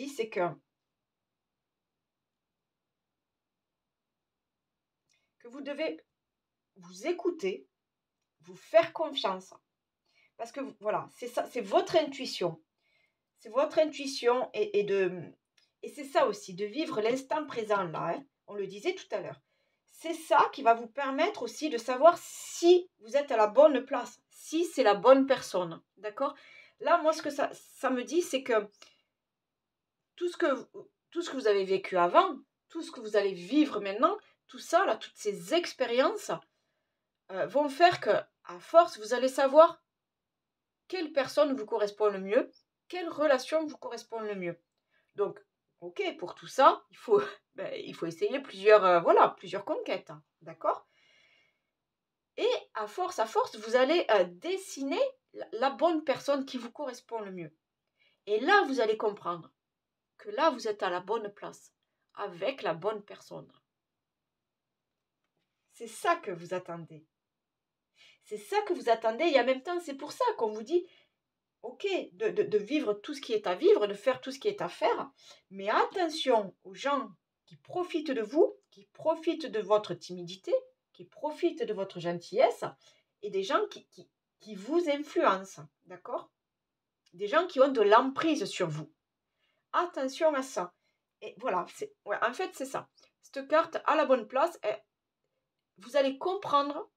c'est que vous devez vous écouter, vous faire confiance. Parce que, voilà, c'est ça, c'est votre intuition. C'est votre intuition et c'est ça aussi, de vivre l'instant présent là. Hein, on le disait tout à l'heure. C'est ça qui va vous permettre aussi de savoir si vous êtes à la bonne place, si c'est la bonne personne. D'accord? Là, moi, ce que ça me dit, c'est que tout ce que, tout ce que vous avez vécu avant, tout ce que vous allez vivre maintenant, tout ça, là, toutes ces expériences vont faire que, à force, vous allez savoir quelle personne vous correspond le mieux, quelle relation vous correspond le mieux. Donc, ok, pour tout ça, il faut essayer plusieurs conquêtes, hein, d'accord? Et à force, vous allez dessiner la bonne personne qui vous correspond le mieux. Et là, vous allez comprendre que là, vous êtes à la bonne place, avec la bonne personne. C'est ça que vous attendez. C'est ça que vous attendez et en même temps, c'est pour ça qu'on vous dit, ok, de vivre tout ce qui est à vivre, de faire tout ce qui est à faire, mais attention aux gens qui profitent de vous, qui profitent de votre timidité, qui profitent de votre gentillesse, et des gens qui vous influencent, d'accord? Des gens qui ont de l'emprise sur vous. Attention à ça. Et voilà, ouais, en fait, c'est ça. Cette carte à la bonne place, vous allez comprendre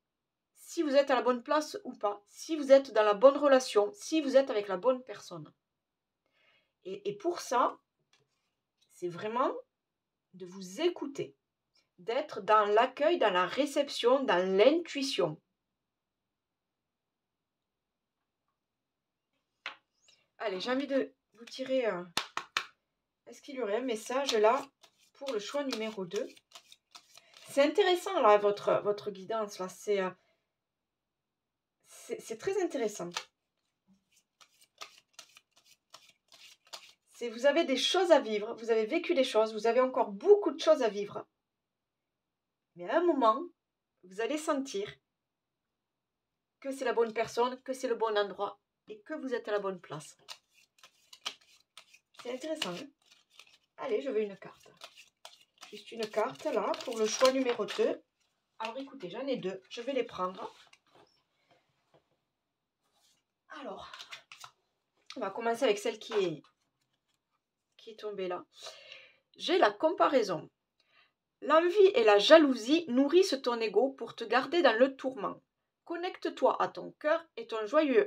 si vous êtes à la bonne place ou pas, si vous êtes dans la bonne relation, si vous êtes avec la bonne personne. Et pour ça, c'est vraiment de vous écouter, d'être dans l'accueil, dans la réception, dans l'intuition. Allez, j'ai envie de vous tirer... Est-ce qu'il y aurait un message là pour le choix numéro 2? C'est intéressant là, votre guidance là, c'est très intéressant. Vous avez des choses à vivre, vous avez vécu des choses, vous avez encore beaucoup de choses à vivre. Mais à un moment, vous allez sentir que c'est la bonne personne, que c'est le bon endroit et que vous êtes à la bonne place. C'est intéressant, hein? Allez, je veux une carte. Juste une carte, là, pour le choix numéro 2. Alors, écoutez, j'en ai 2. Je vais les prendre. Alors, on va commencer avec celle qui est tombée là. J'ai la comparaison. L'envie et la jalousie nourrissent ton ego pour te garder dans le tourment. Connecte-toi à ton cœur et ton joyau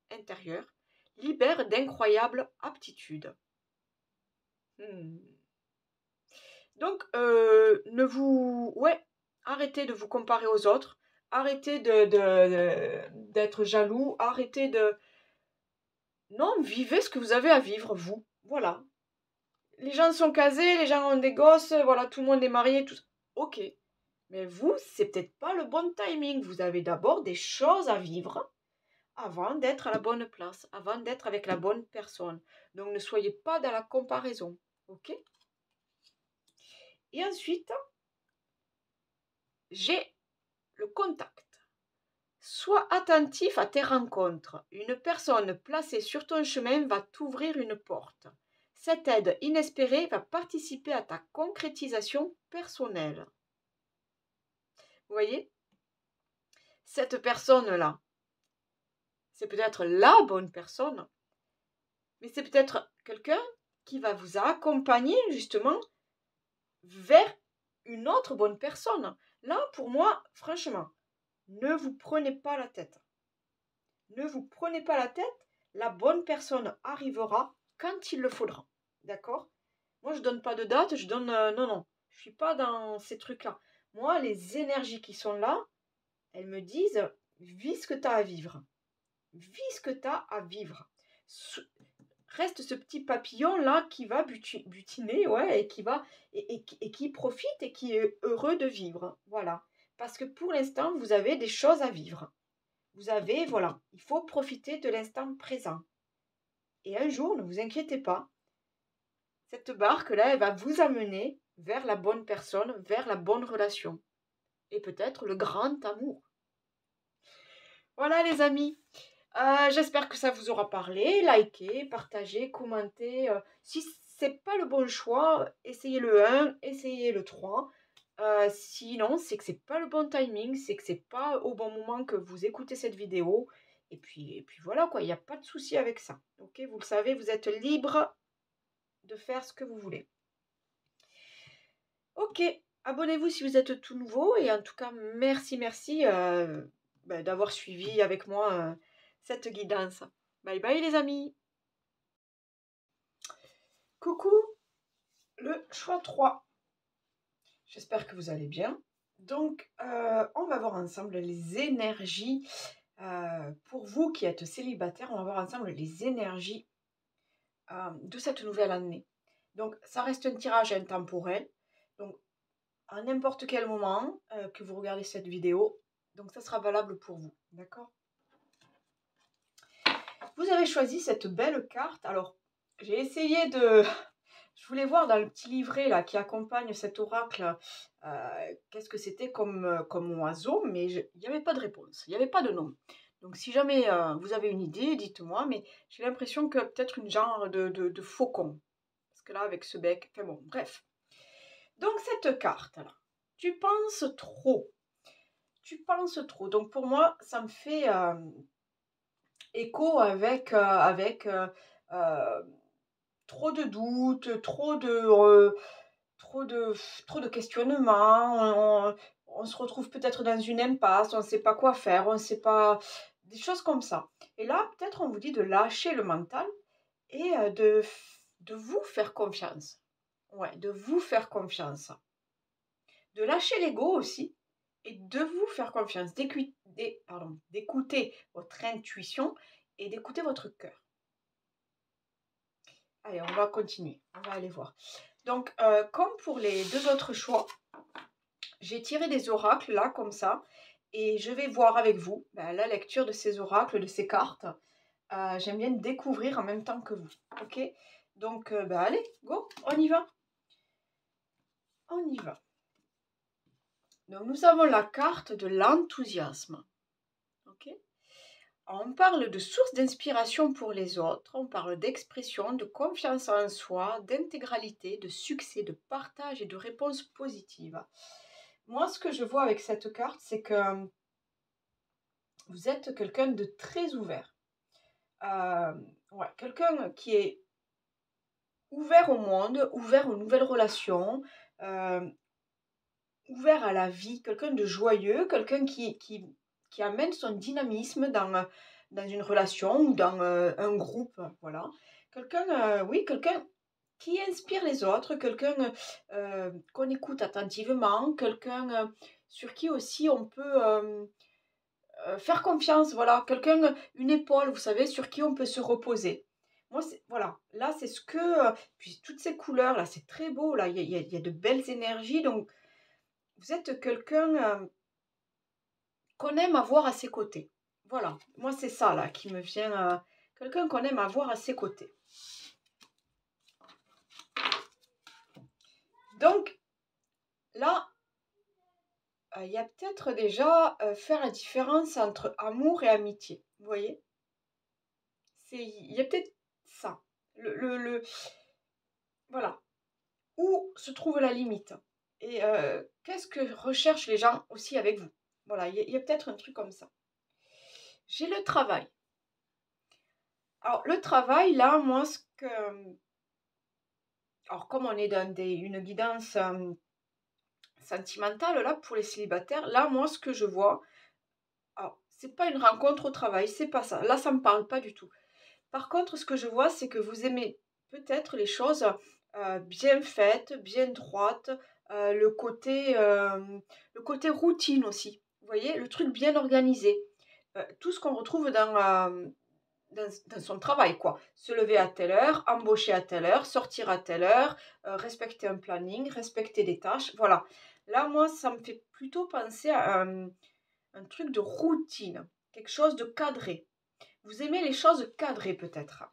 intérieur libère d'incroyables aptitudes. Donc, arrêtez de vous comparer aux autres, arrêtez d'être jaloux, arrêtez de... Non, vivez ce que vous avez à vivre, vous. Voilà. Les gens sont casés, les gens ont des gosses, voilà, tout le monde est marié, tout ça. Ok. Mais vous, c'est peut-être pas le bon timing. Vous avez d'abord des choses à vivre avant d'être à la bonne place, avant d'être avec la bonne personne. Donc, ne soyez pas dans la comparaison. Ok? Et ensuite, j'ai le contact. Sois attentif à tes rencontres. Une personne placée sur ton chemin va t'ouvrir une porte. Cette aide inespérée va participer à ta concrétisation personnelle. Vous voyez? Cette personne-là, c'est peut-être la bonne personne, mais c'est peut-être quelqu'un qui va vous accompagner justement vers une autre bonne personne. Là, pour moi, franchement, ne vous prenez pas la tête. Ne vous prenez pas la tête, la bonne personne arrivera quand il le faudra. D'accord? Moi, je donne pas de date, je donne... non, je suis pas dans ces trucs-là. Moi, les énergies qui sont là, elles me disent, vis ce que tu as à vivre. Vis ce que tu as à vivre. Reste ce petit papillon-là qui va butiner, ouais, et qui va et qui profite et qui est heureux de vivre. Voilà. Parce que pour l'instant, vous avez des choses à vivre. Vous avez, voilà, il faut profiter de l'instant présent. Et un jour, ne vous inquiétez pas, cette barque-là, elle va vous amener vers la bonne personne, vers la bonne relation. Et peut-être le grand amour. Voilà les amis. J'espère que ça vous aura parlé. Likez, partagez, commentez. Si c'est pas le bon choix, essayez le 1, essayez le 3. Sinon, c'est que c'est pas le bon timing, c'est que c'est pas au bon moment que vous écoutez cette vidéo. Et puis voilà quoi, il n'y a pas de souci avec ça. Ok, vous le savez, vous êtes libre de faire ce que vous voulez. Ok, abonnez-vous si vous êtes tout nouveau. Et en tout cas, merci d'avoir suivi avec moi cette guidance. Bye bye les amis. Coucou, le choix 3. J'espère que vous allez bien. Donc, on va voir ensemble les énergies. Pour vous qui êtes célibataire, on va voir ensemble les énergies de cette nouvelle année. Donc, ça reste un tirage intemporel. Donc, à n'importe quel moment que vous regardez cette vidéo, donc ça sera valable pour vous. D'accord? Vous avez choisi cette belle carte. Alors, j'ai essayé de... Je voulais voir dans le petit livret là, qui accompagne cet oracle, qu'est-ce que c'était comme oiseau, mais il n'y avait pas de réponse, il n'y avait pas de nom. Donc si jamais vous avez une idée, dites-moi, mais j'ai l'impression que peut-être une genre de faucon. Parce que là, avec ce bec, enfin bon, bref. Donc cette carte-là, tu penses trop. Tu penses trop. Donc pour moi, ça me fait écho avec trop de doutes, trop de questionnements, on se retrouve peut-être dans une impasse, on ne sait pas quoi faire, on ne sait pas... Des choses comme ça. Et là, peut-être on vous dit de lâcher le mental et de vous faire confiance. Ouais, de vous faire confiance. De lâcher l'ego aussi et de vous faire confiance. D'écouter votre intuition et d'écouter votre cœur. Allez, on va continuer. On va aller voir. Donc, comme pour les deux autres choix, j'ai tiré des oracles là, comme ça. Et je vais voir avec vous la lecture de ces oracles, de ces cartes. J'aime bien découvrir en même temps que vous. Ok? Donc, allez, go, on y va. On y va. Donc, nous avons la carte de l'enthousiasme. Ok. On parle de source d'inspiration pour les autres, on parle d'expression, de confiance en soi, d'intégralité, de succès, de partage et de réponse positive. Moi, ce que je vois avec cette carte, c'est que vous êtes quelqu'un de très ouvert. Ouais, quelqu'un qui est ouvert au monde, ouvert aux nouvelles relations, euh, ouvert à la vie, quelqu'un de joyeux, quelqu'un qui amène son dynamisme dans une relation ou dans un groupe, voilà. Quelqu'un, oui, quelqu'un qui inspire les autres, quelqu'un qu'on écoute attentivement, quelqu'un sur qui aussi on peut faire confiance, voilà, quelqu'un, une épaule, vous savez, sur qui on peut se reposer. Moi, voilà, là, c'est ce que, puis toutes ces couleurs, là, c'est très beau, là, il y a de belles énergies, donc vous êtes quelqu'un qu'on aime avoir à ses côtés. Voilà, moi c'est ça là qui me vient. Quelqu'un qu'on aime avoir à ses côtés. Donc là, il y a peut-être déjà faire la différence entre amour et amitié. Vous voyez? Il y a peut-être ça. Voilà. Où se trouve la limite? Et qu'est-ce que recherchent les gens aussi avec vous? Voilà, il y a peut-être un truc comme ça. J'ai le travail. Alors, le travail, là, moi, ce que. Alors, comme on est dans une guidance sentimentale, là, pour les célibataires, là, moi, ce que je vois, alors, c'est pas une rencontre au travail, c'est pas ça. Là, ça me parle pas du tout. Par contre, ce que je vois, c'est que vous aimez peut-être les choses bien faites, bien droites, le côté routine aussi. Vous voyez, le truc bien organisé. Tout ce qu'on retrouve dans son travail, quoi. Se lever à telle heure, embaucher à telle heure, sortir à telle heure, respecter un planning, respecter des tâches, voilà. Là, moi, ça me fait plutôt penser à un truc de routine, quelque chose de cadré. Vous aimez les choses cadrées, peut-être.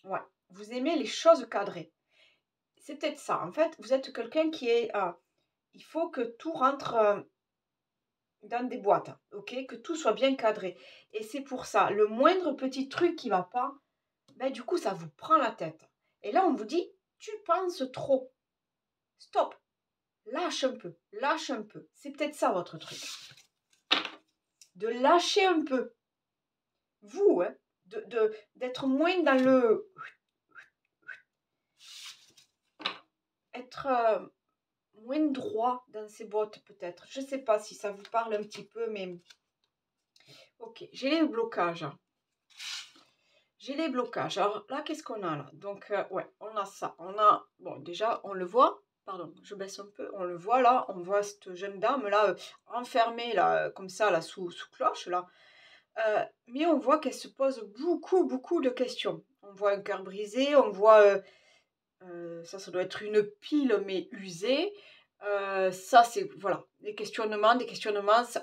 Ouais, vous aimez les choses cadrées. C'est peut-être ça. En fait, vous êtes quelqu'un qui est... il faut que tout rentre dans des boîtes, ok? Que tout soit bien cadré. Et c'est pour ça, le moindre petit truc qui va pas, ben, du coup, ça vous prend la tête. Et là, on vous dit, tu penses trop. Stop. Lâche un peu. Lâche un peu. C'est peut-être ça votre truc. De lâcher un peu. Vous, hein, d'être moins dans le... Être moins droit dans ses bottes, peut-être. Je ne sais pas si ça vous parle un petit peu, mais... Ok, j'ai les blocages. J'ai les blocages. Alors là, qu'est-ce qu'on a là? Donc, ouais, on a ça. On a... Bon, déjà, on le voit. Pardon, je baisse un peu. On le voit là. On voit cette jeune dame là, enfermée là, comme ça, là, sous cloche là. Mais on voit qu'elle se pose beaucoup, beaucoup de questions. On voit un cœur brisé. On voit... ça doit être une pile, mais usée. Ça, c'est... Voilà. Des questionnements.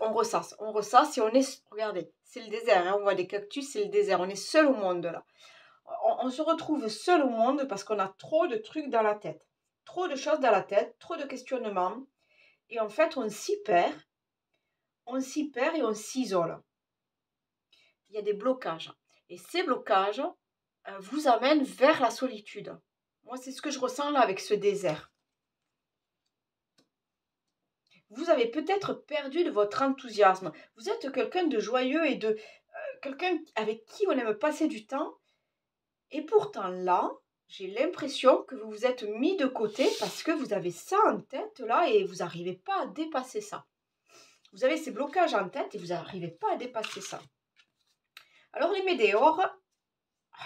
On ressasse et on est... Regardez, c'est le désert. Hein, on voit des cactus, c'est le désert. On est seul au monde là. On se retrouve seul au monde parce qu'on a trop de trucs dans la tête. Trop de choses dans la tête, trop de questionnements. Et en fait, on s'y perd et on s'isole. Il y a des blocages. Et ces blocages vous amènent vers la solitude. Moi, c'est ce que je ressens là avec ce désert. Vous avez peut-être perdu de votre enthousiasme. Vous êtes quelqu'un de joyeux et de quelqu'un avec qui on aime passer du temps. Et pourtant là, j'ai l'impression que vous vous êtes mis de côté parce que vous avez ça en tête là et vous n'arrivez pas à dépasser ça. Vous avez ces blocages en tête et vous n'arrivez pas à dépasser ça. Alors les météores,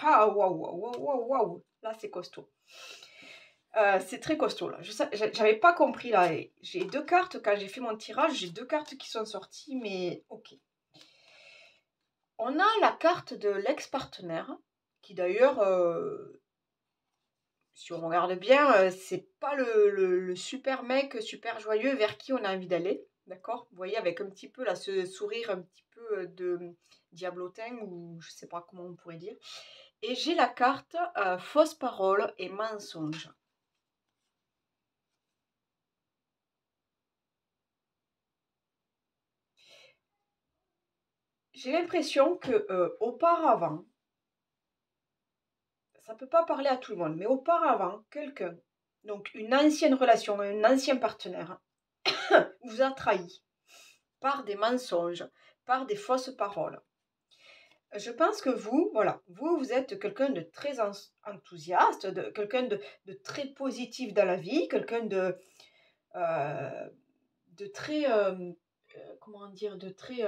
ah waouh, waouh, waouh, waouh, là c'est costaud. C'est très costaud là. Je n'avais pas compris là. J'ai deux cartes, quand j'ai fait mon tirage, j'ai deux cartes qui sont sorties, mais ok. On a la carte de l'ex-partenaire, qui d'ailleurs, si on regarde bien, c'est pas le super mec, super joyeux vers qui on a envie d'aller. D'accord? Vous voyez, avec un petit peu là, ce sourire un petit peu de diablotin, ou je sais pas comment on pourrait dire. Et j'ai la carte fausse parole et mensonge. j'ai l'impression que auparavant, ça ne peut pas parler à tout le monde, mais auparavant, quelqu'un, donc une ancienne relation, un ancien partenaire, vous a trahi par des mensonges, par des fausses paroles. Je pense que vous, voilà, vous êtes quelqu'un de très enthousiaste, quelqu'un de très positif dans la vie, quelqu'un de très, comment dire, de très,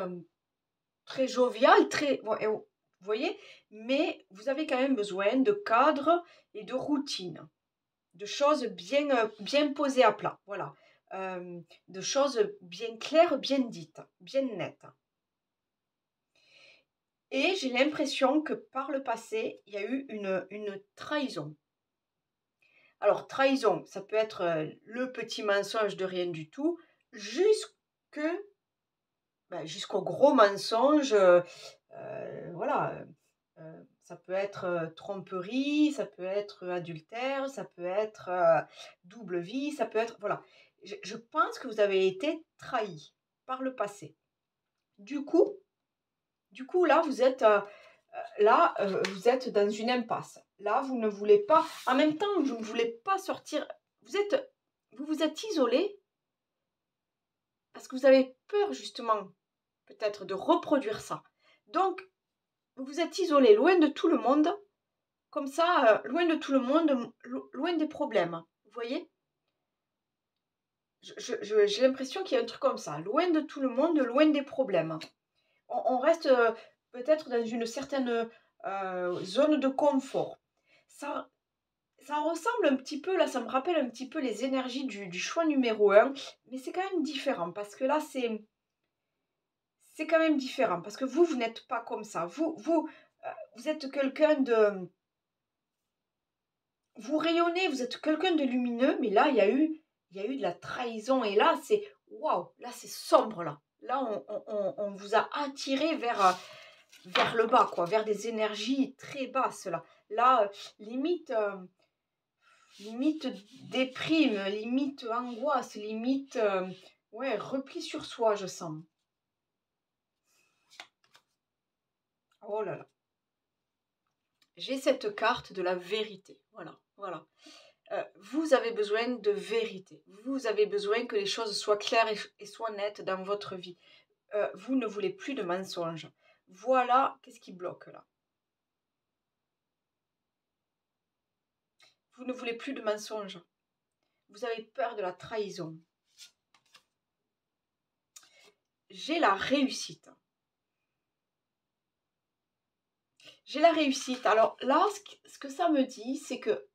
très jovial, très, vous voyez, mais vous avez quand même besoin de cadre et de routine, de choses bien, bien posées à plat, voilà, de choses bien claires, bien dites, bien nettes. Et j'ai l'impression que par le passé, il y a eu une trahison. Alors, trahison, ça peut être le petit mensonge de rien du tout, jusque, jusqu'au gros mensonge, voilà. Ça peut être tromperie, ça peut être adultère, ça peut être double vie, ça peut être... Voilà. Je pense que vous avez été trahi par le passé. Du coup, là, vous êtes dans une impasse. Là, vous ne voulez pas, en même temps, vous ne voulez pas sortir. Vous vous êtes isolé parce que vous avez peur, justement, peut-être de reproduire ça. Donc, vous vous êtes isolé, loin de tout le monde, comme ça, loin de tout le monde, loin des problèmes. Vous voyez? J'ai l'impression qu'il y a un truc comme ça, loin de tout le monde, loin des problèmes. On reste peut-être dans une certaine zone de confort. Ça, ça ressemble un petit peu, là, ça me rappelle un petit peu les énergies du choix numéro 1, mais c'est quand même différent, parce que là, c'est quand même différent, parce que vous n'êtes pas comme ça. Vous êtes quelqu'un de... Vous rayonnez, vous êtes quelqu'un de lumineux, mais là, il y a eu de la trahison, et là, c'est... Waouh, là, c'est sombre, là. Là, on vous a attiré vers le bas, quoi, vers des énergies très basses, là. Là, limite... limite déprime, limite angoisse, limite ouais, repli sur soi, je sens. Oh là là. J'ai cette carte de la vérité. Voilà, voilà. Vous avez besoin de vérité. Vous avez besoin que les choses soient claires et soient nettes dans votre vie. Vous ne voulez plus de mensonges. Voilà, qu'est-ce qui bloque là? Vous ne voulez plus de mensonges. Vous avez peur de la trahison. J'ai la réussite. J'ai la réussite. Alors là, ce que ça me dit, c'est que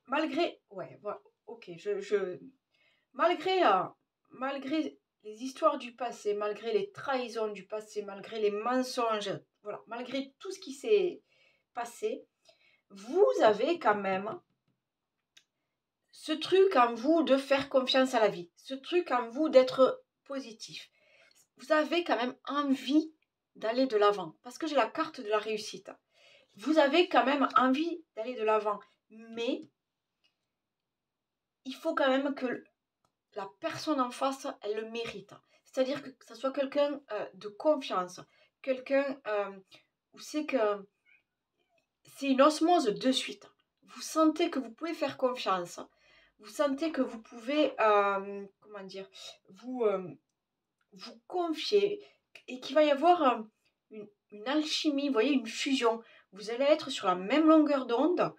malgré... Ouais, voilà, ok. Malgré, malgré les histoires du passé, malgré les trahisons du passé, malgré les mensonges, voilà, malgré tout ce qui s'est passé, vous avez quand même ce truc en vous de faire confiance à la vie, ce truc en vous d'être positif. Vous avez quand même envie d'aller de l'avant, parce que j'ai la carte de la réussite. Vous avez quand même envie d'aller de l'avant, mais il faut quand même que la personne en face, elle le mérite. C'est-à-dire que ça soit quelqu'un de confiance, quelqu'un où c'est que c'est une osmose de suite. Vous sentez que vous pouvez faire confiance. Vous sentez que vous pouvez, comment dire, vous confier et qu'il va y avoir une alchimie, vous voyez, une fusion. Vous allez être sur la même longueur d'onde,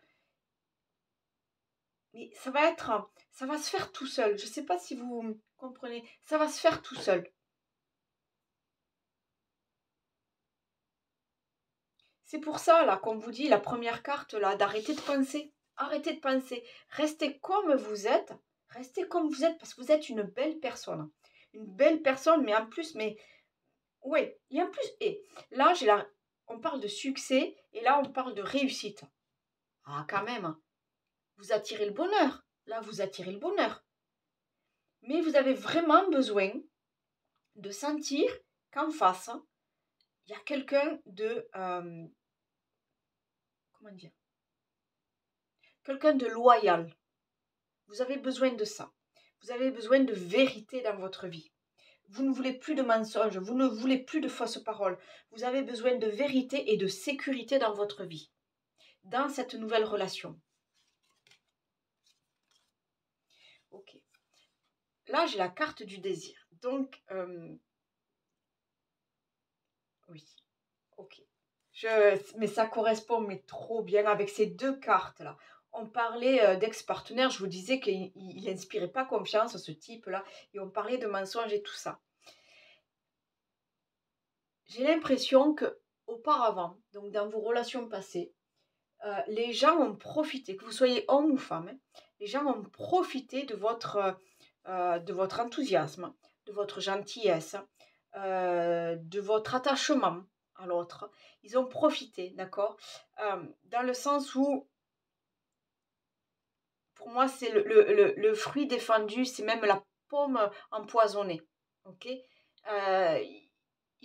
mais ça va se faire tout seul. Je ne sais pas si vous comprenez. Ça va se faire tout seul. C'est pour ça, là, qu'on vous dit, la première carte, là, d'arrêter de penser. Arrêtez de penser. Restez comme vous êtes. Restez comme vous êtes parce que vous êtes une belle personne. Une belle personne, mais en plus, mais... Oui, et en plus, et là, on parle de succès et là, on parle de réussite. Ah, quand même, vous attirez le bonheur. Là, vous attirez le bonheur. Mais vous avez vraiment besoin de sentir qu'en face, il y a quelqu'un de... comment dire? Quelqu'un de loyal. Vous avez besoin de ça. Vous avez besoin de vérité dans votre vie. Vous ne voulez plus de mensonges, vous ne voulez plus de fausses paroles. Vous avez besoin de vérité et de sécurité dans votre vie, dans cette nouvelle relation. Ok. Là, j'ai la carte du désir. Donc, oui, ok. Mais ça correspond mais trop bien avec ces deux cartes-là. On parlait d'ex-partenaire, je vous disais qu'il n'inspirait pas confiance, ce type-là. Et on parlait de mensonges et tout ça. J'ai l'impression que auparavant, donc dans vos relations passées, les gens ont profité, que vous soyez homme ou femme, hein, les gens ont profité de votre enthousiasme, de votre gentillesse, de votre attachement à l'autre. Ils ont profité, d'accord, dans le sens où, pour moi, c'est le fruit défendu, c'est même la pomme empoisonnée, ok.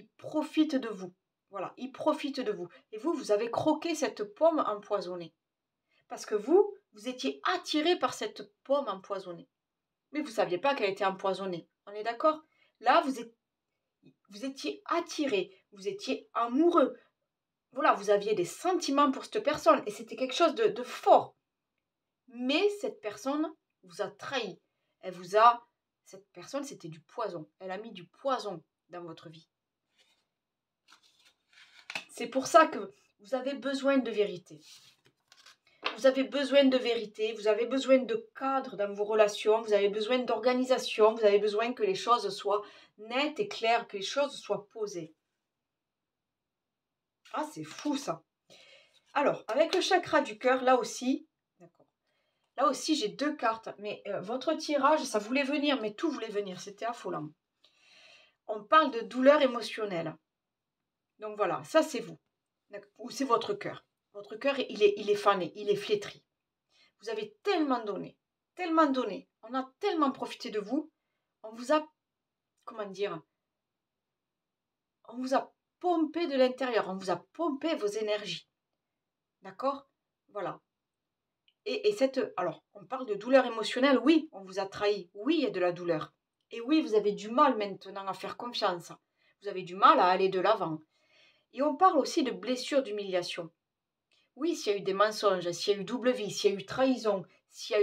Ils profitent de vous, voilà, ils profitent de vous. Et vous, vous avez croqué cette pomme empoisonnée. Parce que vous étiez attiré par cette pomme empoisonnée. Mais vous ne saviez pas qu'elle était empoisonnée. On est d'accord? Là, vous étiez attiré, vous étiez amoureux. Voilà, vous aviez des sentiments pour cette personne et c'était quelque chose de fort. Mais cette personne vous a trahi. Cette personne, c'était du poison. Elle a mis du poison dans votre vie. C'est pour ça que vous avez besoin de vérité. Vous avez besoin de vérité, vous avez besoin de cadre dans vos relations, vous avez besoin d'organisation, vous avez besoin que les choses soient nettes et claires, que les choses soient posées. Ah, c'est fou ça. Alors, avec le chakra du cœur, là aussi, j'ai deux cartes, mais votre tirage, ça voulait venir, mais tout voulait venir, c'était affolant. On parle de douleur émotionnelle. Donc voilà, ça c'est vous, ou c'est votre cœur. Votre cœur, il est fané, il est flétri. Vous avez tellement donné, on a tellement profité de vous, on vous a, comment dire, on vous a pompé de l'intérieur, on vous a pompé vos énergies. D'accord? Voilà. Et alors, on parle de douleur émotionnelle, oui, on vous a trahi, oui, il y a de la douleur. Et oui, vous avez du mal maintenant à faire confiance. Vous avez du mal à aller de l'avant. Et on parle aussi de blessures d'humiliation. Oui, s'il y a eu des mensonges, s'il y a eu double vie, s'il y a eu trahison, s'il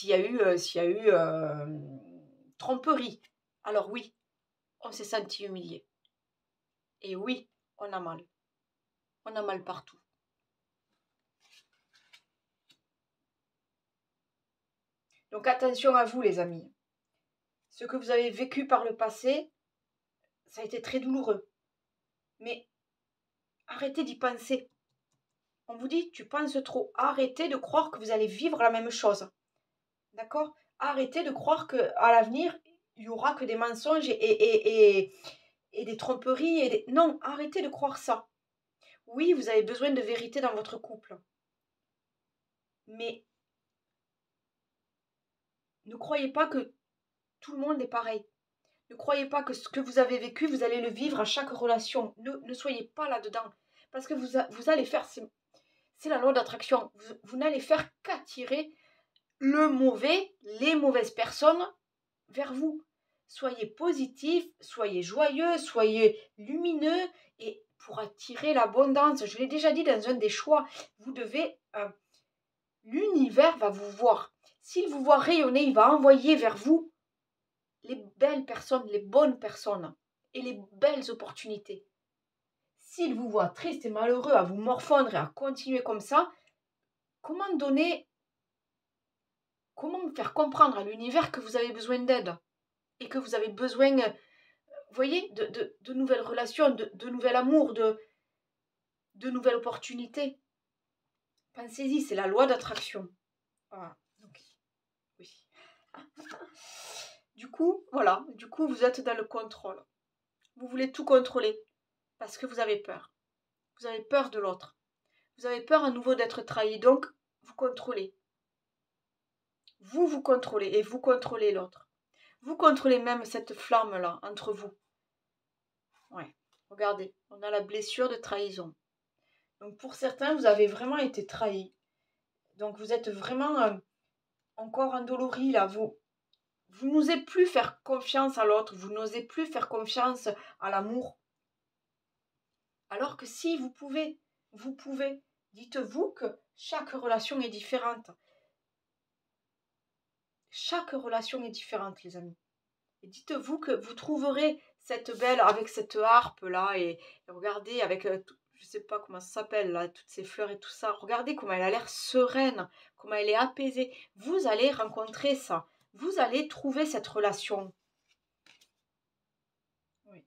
y a eu tromperie, alors oui, on s'est senti humilié. Et oui, on a mal. On a mal partout. Donc attention à vous, les amis. Ce que vous avez vécu par le passé, ça a été très douloureux. Mais arrêtez d'y penser. On vous dit, tu penses trop. Arrêtez de croire que vous allez vivre la même chose. D'accord? Arrêtez de croire qu'à l'avenir, il n'y aura que des mensonges et des tromperies. Non, arrêtez de croire ça. Oui, vous avez besoin de vérité dans votre couple. Mais ne croyez pas que tout le monde est pareil. Ne croyez pas que ce que vous avez vécu, vous allez le vivre à chaque relation. Ne soyez pas là-dedans. Parce que vous allez faire, c'est la loi d'attraction. Vous n'allez faire qu'attirer le mauvais, les mauvaises personnes vers vous. Soyez positif, soyez joyeux, soyez lumineux et pour attirer l'abondance, je l'ai déjà dit dans un des choix, vous devez, l'univers va vous voir. S'il vous voit rayonner, il va envoyer vers vous les belles personnes, les bonnes personnes et les belles opportunités. S'il vous voit triste et malheureux à vous morfondre et à continuer comme ça, comment faire comprendre à l'univers que vous avez besoin d'aide et que vous avez besoin, vous voyez, de nouvelles relations, de nouvel amour, de nouvelles opportunités. Pensez-y, c'est la loi d'attraction. Voilà. Donc, oui. Du coup, voilà, vous êtes dans le contrôle. Vous voulez tout contrôler parce que vous avez peur. Vous avez peur de l'autre. Vous avez peur à nouveau d'être trahi. Donc, vous contrôlez. Vous contrôlez et vous contrôlez l'autre. Vous contrôlez même cette flamme-là entre vous. Ouais, regardez, on a la blessure de trahison. Donc, pour certains, vous avez vraiment été trahis. Donc, vous êtes vraiment encore endoloris là. Vous n'osez plus faire confiance à l'autre, vous n'osez plus faire confiance à l'amour. Alors que si vous pouvez. Dites-vous que chaque relation est différente. Chaque relation est différente, les amis. Et dites-vous que vous trouverez cette belle, avec cette harpe là, et regardez avec, je sais pas comment ça s'appelle là, toutes ces fleurs et tout ça. Regardez comment elle a l'air sereine, comment elle est apaisée. Vous allez rencontrer ça. Vous allez trouver cette relation. Oui.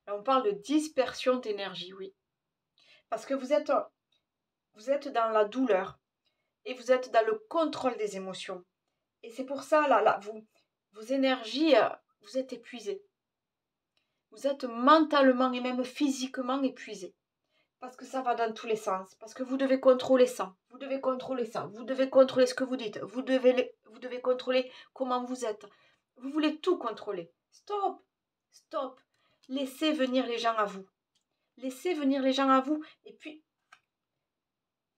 Là, on parle de dispersion d'énergie, oui. Parce que vous êtes dans la douleur et vous êtes dans le contrôle des émotions. Et c'est pour ça, là, vos énergies, vous êtes épuisés. Vous êtes mentalement et même physiquement épuisés. Parce que ça va dans tous les sens. Parce que vous devez contrôler ça. Vous devez contrôler ça. Vous devez contrôler ce que vous dites. Vous devez contrôler comment vous êtes. Vous voulez tout contrôler. Stop. Stop. Laissez venir les gens à vous. Laissez venir les gens à vous. Et puis,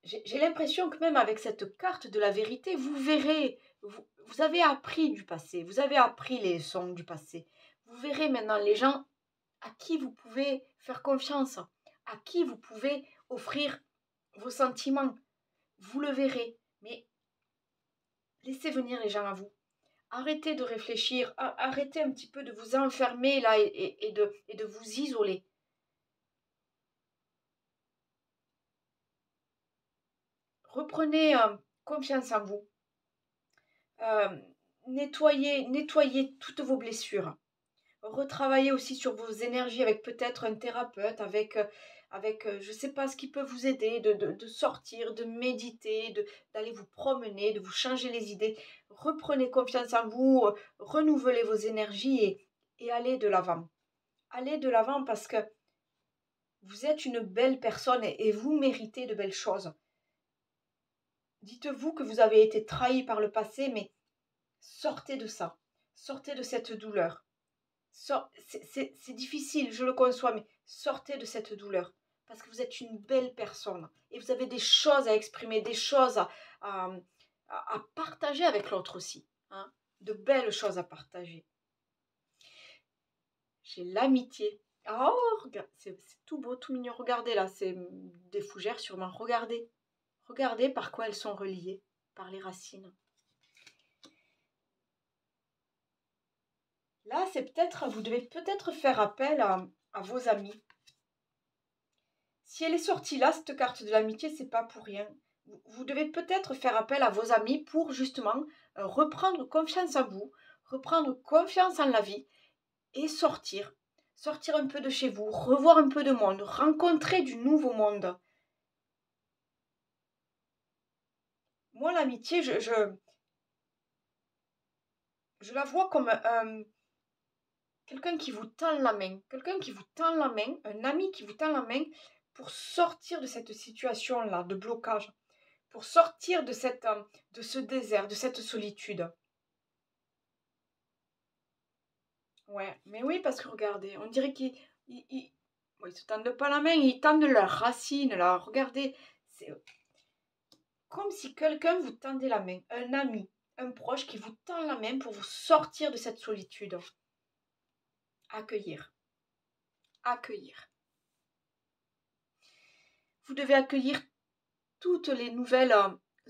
j'ai l'impression que même avec cette carte de la vérité, vous verrez, vous avez appris du passé, vous avez appris les leçons du passé. Vous verrez maintenant les gens à qui vous pouvez faire confiance, à qui vous pouvez offrir vos sentiments. Vous le verrez, mais laissez venir les gens à vous. Arrêtez de réfléchir, arrêtez un petit peu de vous enfermer là et de vous isoler. Reprenez confiance en vous. Nettoyez toutes vos blessures. Retravaillez aussi sur vos énergies avec peut-être un thérapeute, avec je ne sais pas ce qui peut vous aider, de sortir, de méditer, d'aller vous promener, de vous changer les idées. Reprenez confiance en vous, renouvelez vos énergies et allez de l'avant. Allez de l'avant parce que vous êtes une belle personne et vous méritez de belles choses. Dites-vous que vous avez été trahi par le passé, mais sortez de ça. Sortez de cette douleur. C'est difficile, je le conçois, mais sortez de cette douleur. Parce que vous êtes une belle personne. Et vous avez des choses à exprimer, des choses à partager avec l'autre aussi. Hein, de belles choses à partager. J'ai l'amitié. Oh, regarde, c'est tout beau, tout mignon. Regardez là, c'est des fougères sûrement. Regardez. Regardez par quoi elles sont reliées. Par les racines. Là, c'est peut-être, vous devez peut-être faire appel à vos amis. Si elle est sortie là, cette carte de l'amitié, c'est pas pour rien. Vous devez peut-être faire appel à vos amis pour justement reprendre confiance en vous, reprendre confiance en la vie et sortir. Sortir un peu de chez vous, revoir un peu de monde, rencontrer du nouveau monde. Moi, l'amitié, je la vois comme quelqu'un qui vous tend la main. Quelqu'un qui vous tend la main, un ami qui vous tend la main pour sortir de cette situation-là, de blocage. Pour sortir de ce désert, de cette solitude. Ouais, mais oui, parce que regardez, on dirait qu'ils se tendent pas la main, ils tendent leurs racines, là. Regardez, c'est comme si quelqu'un vous tendait la main, un ami, un proche qui vous tend la main pour vous sortir de cette solitude. Accueillir. Accueillir. Vous devez accueillir toutes les nouvelles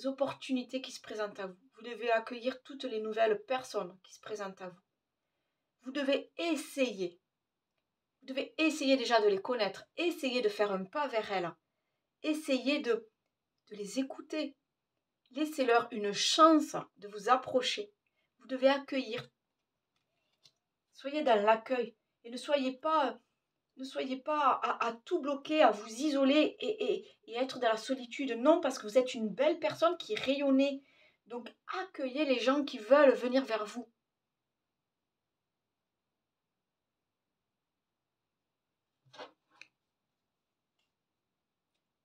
opportunités qui se présentent à vous. Vous devez accueillir toutes les nouvelles personnes qui se présentent à vous. Vous devez essayer. Vous devez essayer déjà de les connaître. Essayez de faire un pas vers elles. Essayez de les écouter. Laissez-leur une chance de vous approcher. Vous devez accueillir. Soyez dans l'accueil. Et ne soyez pas à tout bloquer, à vous isoler et être dans la solitude. Non, parce que vous êtes une belle personne qui rayonnez. Donc accueillez les gens qui veulent venir vers vous.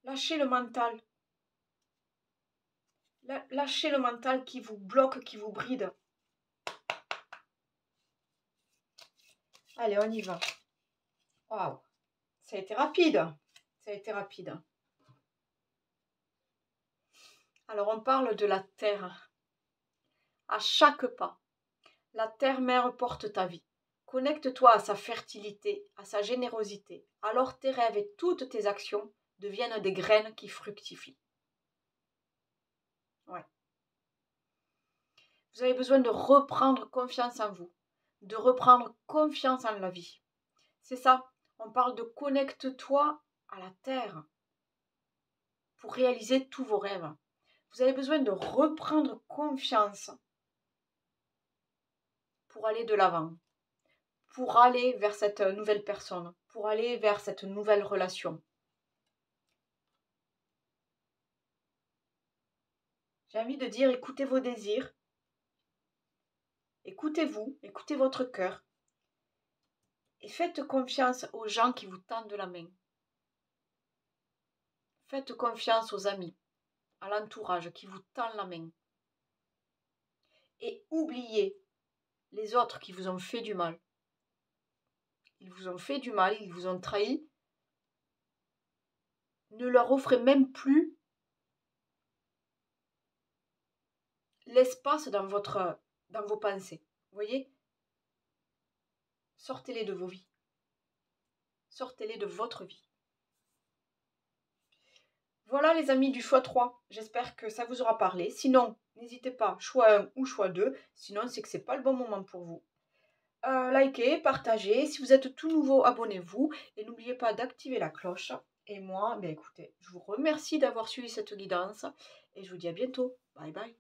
Lâchez le mental. Lâchez le mental qui vous bloque, qui vous bride. Allez, on y va. Waouh, ça a été rapide. Ça a été rapide. Alors, on parle de la terre. À chaque pas. La terre-mère porte ta vie. Connecte-toi à sa fertilité, à sa générosité. Alors tes rêves et toutes tes actions deviennent des graines qui fructifient. Ouais. Vous avez besoin de reprendre confiance en vous, de reprendre confiance en la vie. C'est ça, on parle de connecte-toi à la terre pour réaliser tous vos rêves. Vous avez besoin de reprendre confiance pour aller de l'avant, pour aller vers cette nouvelle personne, pour aller vers cette nouvelle relation. J'ai envie de dire, écoutez vos désirs, écoutez-vous, écoutez votre cœur et faites confiance aux gens qui vous tendent la main. Faites confiance aux amis, à l'entourage qui vous tend la main. Et oubliez les autres qui vous ont fait du mal. Ils vous ont fait du mal, ils vous ont trahi. Ne leur offrez même plus l'espace dans vos pensées. Vous voyez? Sortez-les de vos vies. Sortez-les de votre vie. Voilà les amis du choix 3. J'espère que ça vous aura parlé. Sinon, n'hésitez pas, choix 1 ou choix 2. Sinon, c'est que ce n'est pas le bon moment pour vous. Likez, partagez. Si vous êtes tout nouveau, abonnez-vous. Et n'oubliez pas d'activer la cloche. Et moi, écoutez, je vous remercie d'avoir suivi cette guidance. Et je vous dis à bientôt. Bye bye.